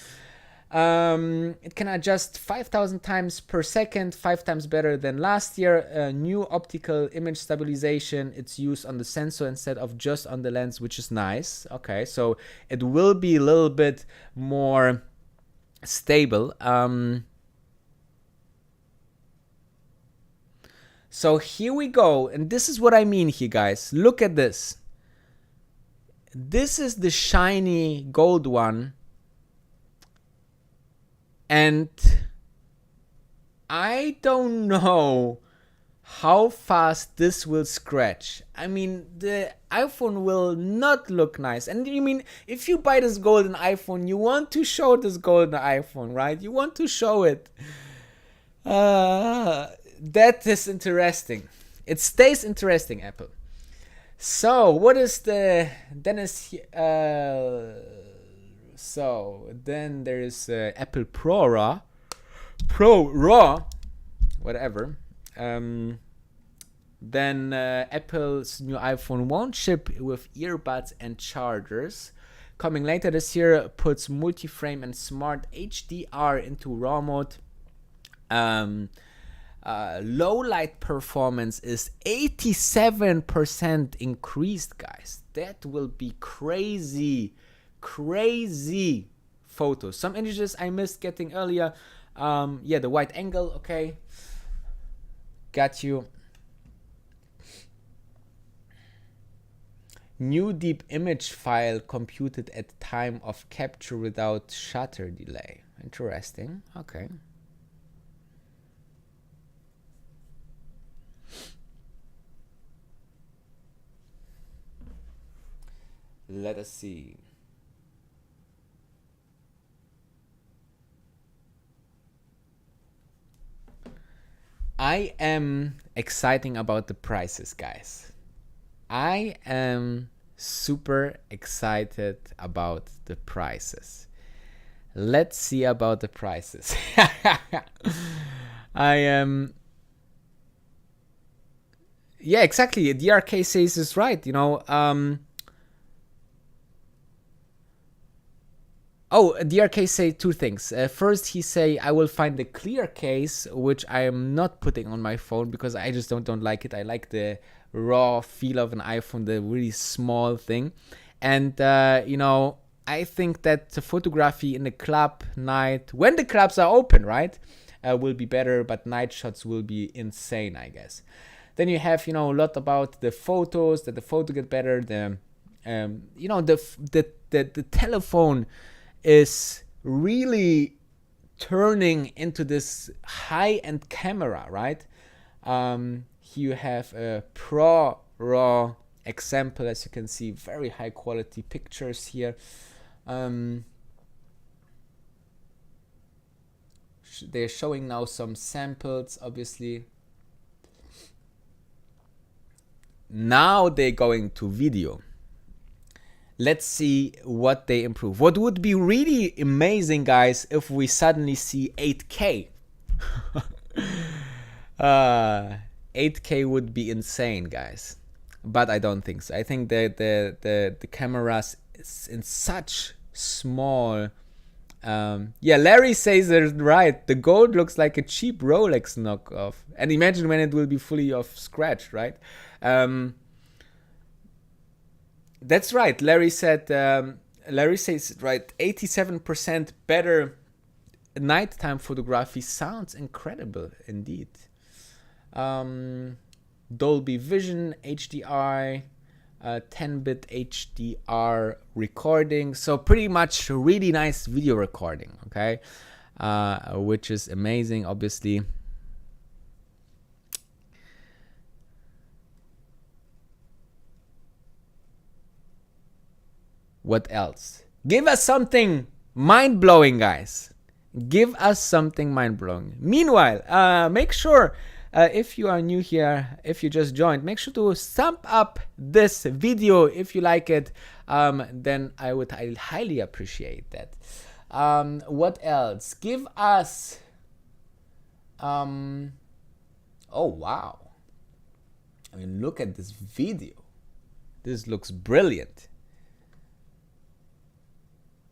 It can adjust 5,000 times per second, 5 times better than last year. New optical image stabilization. It's used on the sensor instead of just on the lens, which is nice. Okay, so it will be a little bit more stable. So here we go, and this is what I mean here, guys. Look at this. This is the shiny gold one. And I don't know how fast this will scratch. I mean, the iPhone will not look nice. And you mean, if you buy this golden iPhone, you want to show this golden iPhone, right? You want to show it. That is interesting. It stays interesting, Apple. So, what is the... Then is... So then there is Apple Pro Raw, whatever. Then Apple's new iPhone won't ship with earbuds and chargers. Coming later this year, puts multi-frame and smart HDR into RAW mode. Low light performance is 87% increased, guys. That will be crazy photos. Some images I missed getting earlier. Yeah, the wide angle, okay, got you. New deep image file computed at time of capture without shutter delay. Interesting. Okay. Let us see. I am excited about the prices, guys. I am super excited about the prices. Let's see about the prices. I am... Yeah, exactly. DRK says is right, you know. Oh, DRK say 2 things. First, he say, I will find the clear case, which I am not putting on my phone because I just don't like it. I like the raw feel of an iPhone, the really small thing. And, you know, I think that the photography in the club night, when the clubs are open, right, will be better, but night shots will be insane, I guess. Then you have, a lot about the photos, that the photo get better. The telephone is really turning into this high-end camera, right? Here you have a Pro RAW example, as you can see, very high quality pictures here. They're showing now some samples, obviously. Now they're going to video. Let's see what they improve. What would be really amazing, guys, if we suddenly see 8K. 8K would be insane, guys. But I don't think so. I think that the cameras is in such small. Larry says it right. The gold looks like a cheap Rolex knockoff. And imagine when it will be fully off scratch, right? That's right. Larry said. Larry says it right. 87% better nighttime photography sounds incredible indeed. Dolby Vision, HDR, 10-bit HDR recording. So pretty much really nice video recording, okay? Which is amazing, obviously. What else? Give us something mind-blowing, guys. Give us something mind-blowing. Meanwhile, make sure, if you are new here, if you just joined, make sure to thumb up this video if you like it. Then I highly appreciate that. What else? Give us... oh, wow. I mean, look at this video. This looks brilliant.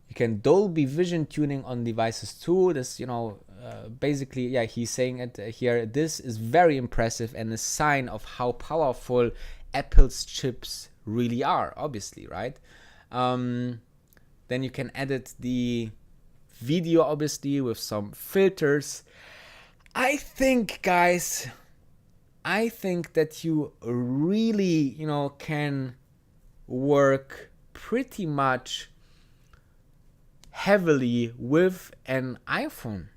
You can Dolby Vision tuning on devices too. This, basically, yeah, he's saying it here. This is very impressive and a sign of how powerful Apple's chips really are, obviously, right? Then you can edit the video, obviously, with some filters. I think, guys, that you really, can work pretty much heavily with an iPhone.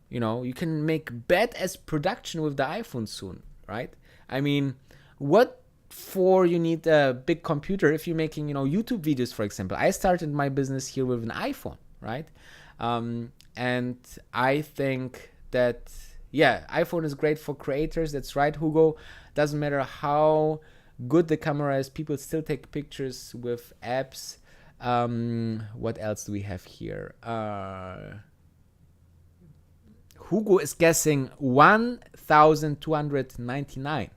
You can make badass production with the iPhone soon, right? I mean, what for you need a big computer if you're making, YouTube videos, for example. I started my business here with an iPhone, right? And I think that, yeah, iPhone is great for creators. That's right, Hugo. Doesn't matter how good the camera is, people still take pictures with apps. What else do we have here? Hugo is guessing 1,299.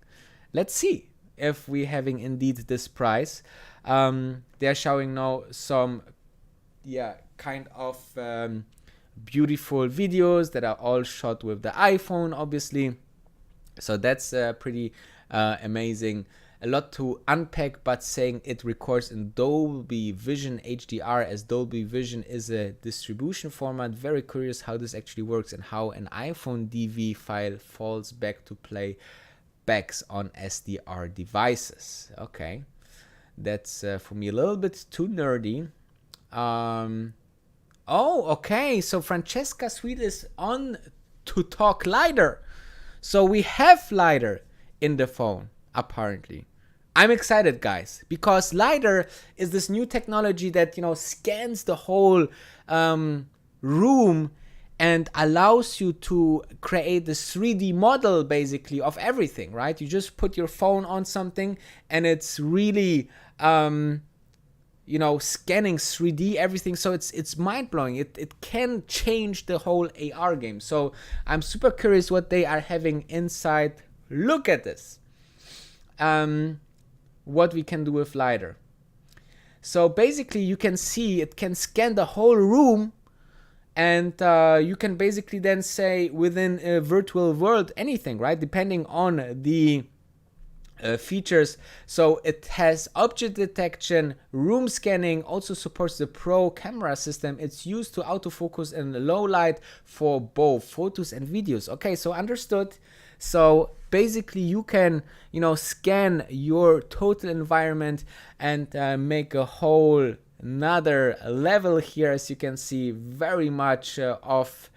Let's see if we're having indeed this price. They're showing now some, kind of beautiful videos that are all shot with the iPhone, obviously. So that's pretty amazing. A lot to unpack, but saying it records in Dolby Vision HDR, as Dolby Vision is a distribution format. Very curious how this actually works and how an iPhone DV file falls back to play backs on SDR devices. Okay, that's for me a little bit too nerdy. Oh, okay, so Francesca Sweet is on to talk LiDAR. So we have LiDAR in the phone, apparently. I'm excited, guys, because LiDAR is this new technology that, scans the whole room and allows you to create this 3D model, basically, of everything, right? You just put your phone on something and it's really, scanning 3D everything. So it's mind-blowing. It can change the whole AR game. So I'm super curious what they are having inside. Look at this. What we can do with LiDAR. So basically you can see it can scan the whole room, and you can basically then say within a virtual world anything, right? Depending on the features. So it has object detection, room scanning, also supports the Pro camera system. It's used to autofocus in low light for both photos and videos. Okay, so understood. So basically you can, scan your total environment and make a whole another level here. As you can see, very much of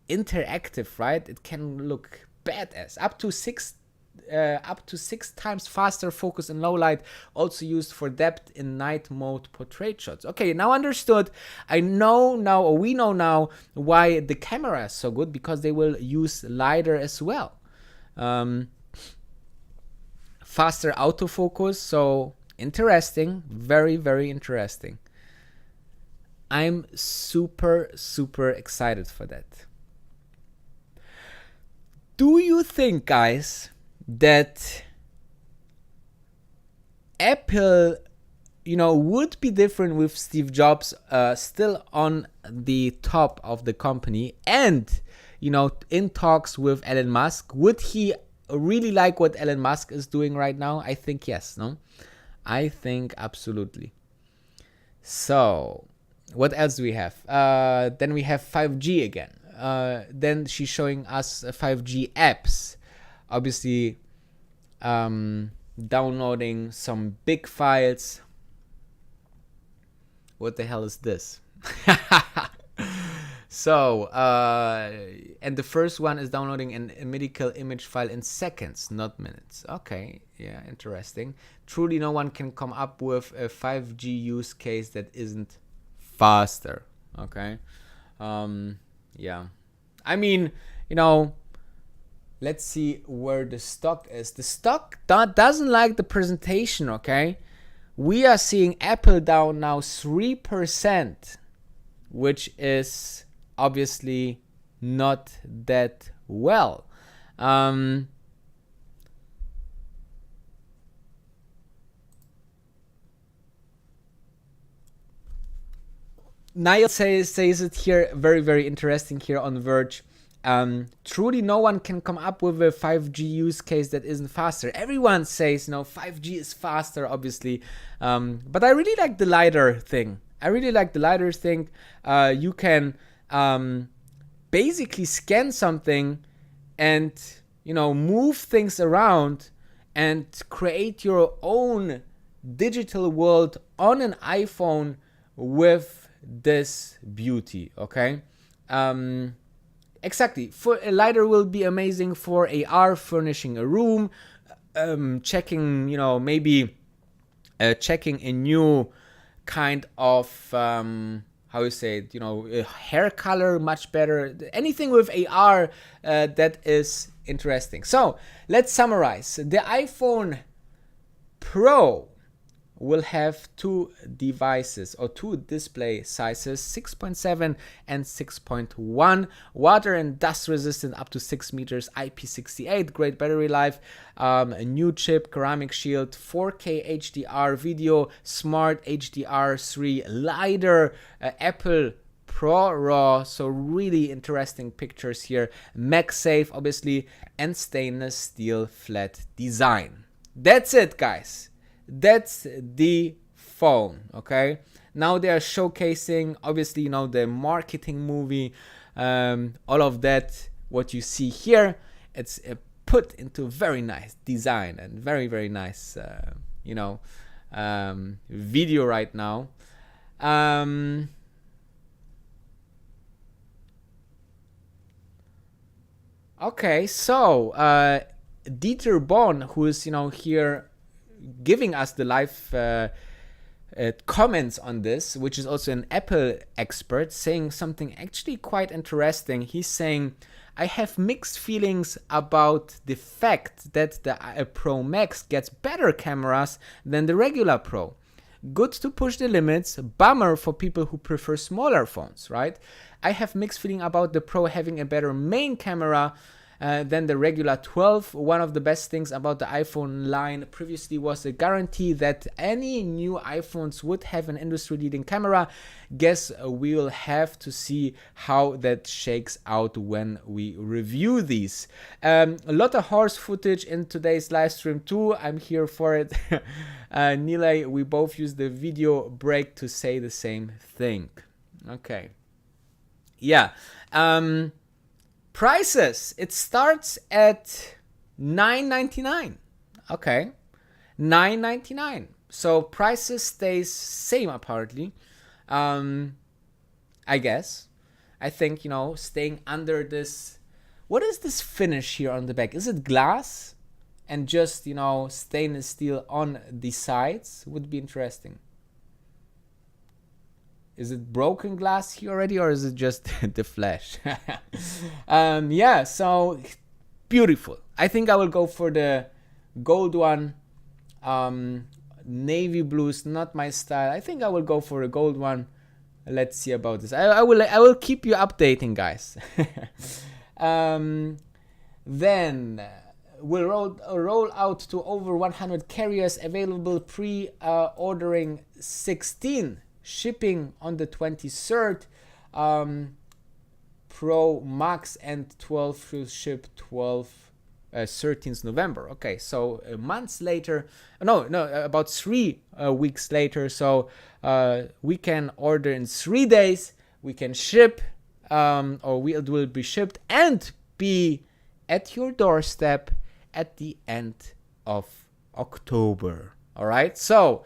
interactive, right? It can look badass. Up to six times faster focus in low light, also used for depth in night mode portrait shots. Okay, now understood. We know now why the camera is so good, because they will use LiDAR as well. Faster autofocus, so interesting, very, very interesting. I'm super, super excited for that. Do you think, guys, that Apple, would be different with Steve Jobs still on the top of the company and, in talks with Elon Musk? Would he really like what Elon Musk is doing right now? I think yes, no? I think absolutely. So, what else do we have? Then we have 5G again. Then she's showing us 5G apps. Obviously, downloading some big files. What the hell is this? So, and the first one is downloading a medical image file in seconds, not minutes. Okay, yeah, interesting. Truly, no one can come up with a 5G use case that isn't faster. Okay, yeah. I mean, let's see where the stock is. The stock doesn't like the presentation, okay? We are seeing Apple down now 3%, which is obviously not that well. Niall says it here, very, very interesting here on Verge. Truly, no one can come up with a 5G use case that isn't faster. Everyone says, 5G is faster, obviously. But I really like the LiDAR thing. You can basically scan something and, move things around and create your own digital world on an iPhone with this beauty, okay? Exactly. For a LiDAR will be amazing for AR, furnishing a room, checking, maybe checking a new kind of how you say it, a hair color much better. Anything with AR that is interesting. So let's summarize. The iPhone Pro will have two devices or two display sizes, 6.7 and 6.1, water and dust resistant up to 6 meters, IP68, great battery life, a new chip, ceramic shield, 4K HDR video, smart HDR3 LiDAR, Apple Pro RAW, so really interesting pictures here, MagSafe obviously, and stainless steel flat design. That's it, guys. That's the phone, okay? Now they are showcasing, obviously, the marketing movie, all of that, what you see here, it's put into very nice design and very, very nice, video right now. Okay, so Dieter Bohn, who is, here giving us the live comments on this, which is also an Apple expert, saying something actually quite interesting. He's saying, I have mixed feelings about the fact that the Pro Max gets better cameras than the regular Pro. Good to push the limits, bummer for people who prefer smaller phones, right? I have mixed feeling about the Pro having a better main camera than the regular 12. One of the best things about the iPhone line previously was the guarantee that any new iPhones would have an industry-leading camera. Guess we'll have to see how that shakes out when we review these. A lot of horse footage in today's live stream too. I'm here for it. Nilay, we both use the video break to say the same thing. Okay. Yeah. Prices. It starts at $9.99. Okay. $9.99. So prices stays same apparently. I guess. I think, you know, staying under this. What is this finish here on the back? Is it glass and just, you know, stainless steel on the sides? Would be interesting. Is it broken glass here already, or is it just the flash? Yeah, so beautiful. I think I will go for the gold one. Navy blue is not my style. I think I will go for a gold one. Let's see about this. I will keep you updating, guys. Then we'll roll out to over 100 carriers, available pre-ordering 16. Shipping on the 23rd. Pro Max and 12 will ship 13th November. Okay, so months later, about 3 weeks later. So we can order in 3 days. We can ship, or it will be shipped and be at your doorstep at the end of October. All right, so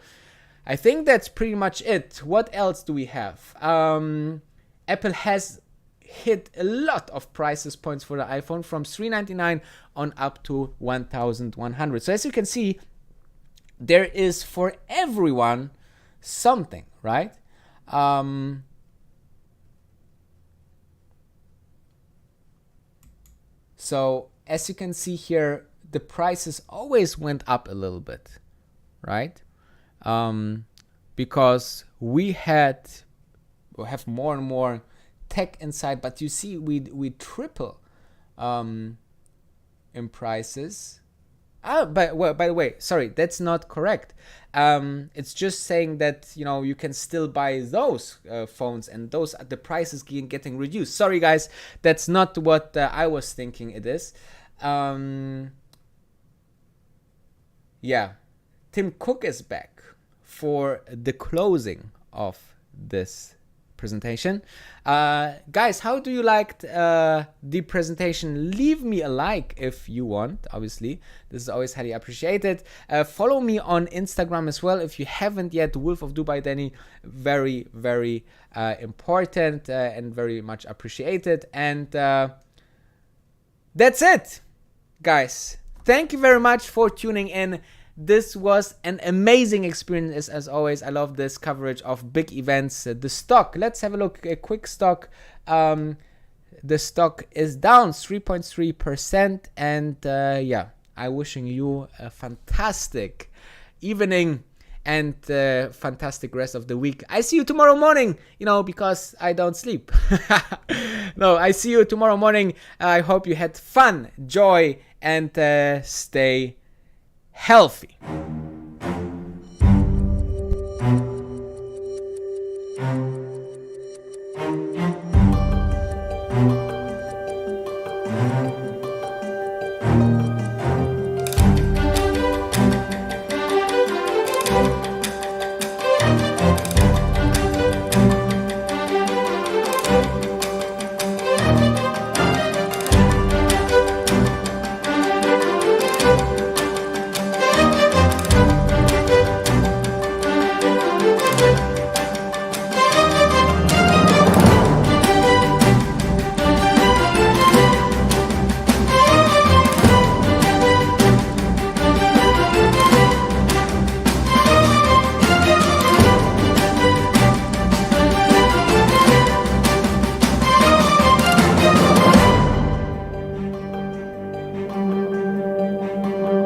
I think that's pretty much it. What else do we have? Apple has hit a lot of prices points for the iPhone, from $399 on up to $1,100. So as you can see, there is for everyone something, right? So as you can see here, the prices always went up a little bit, right? Because we have more and more tech inside, but you see we triple in prices. By the way, sorry, that's not correct. It's just saying that, you know, you can still buy those phones, and those the prices getting reduced. Sorry guys, that's not what I was thinking it is. Yeah, Tim Cook is back for the closing of this presentation. Guys, how do you like the presentation? Leave me a like if you want. Obviously, this is always highly appreciated. Follow me on Instagram as well if you haven't yet. Wolf of Dubai Danny, very, very important and very much appreciated. And that's it, guys. Thank you very much for tuning in. This was an amazing experience as always. I love this coverage of big events. The stock, let's have a look, a quick stock. The stock is down 3.3%, and yeah, I'm wishing you a fantastic evening and fantastic rest of the week. I see you tomorrow morning, you know, because I don't sleep. No, I see you tomorrow morning. I hope you had fun, joy, and stay healthy.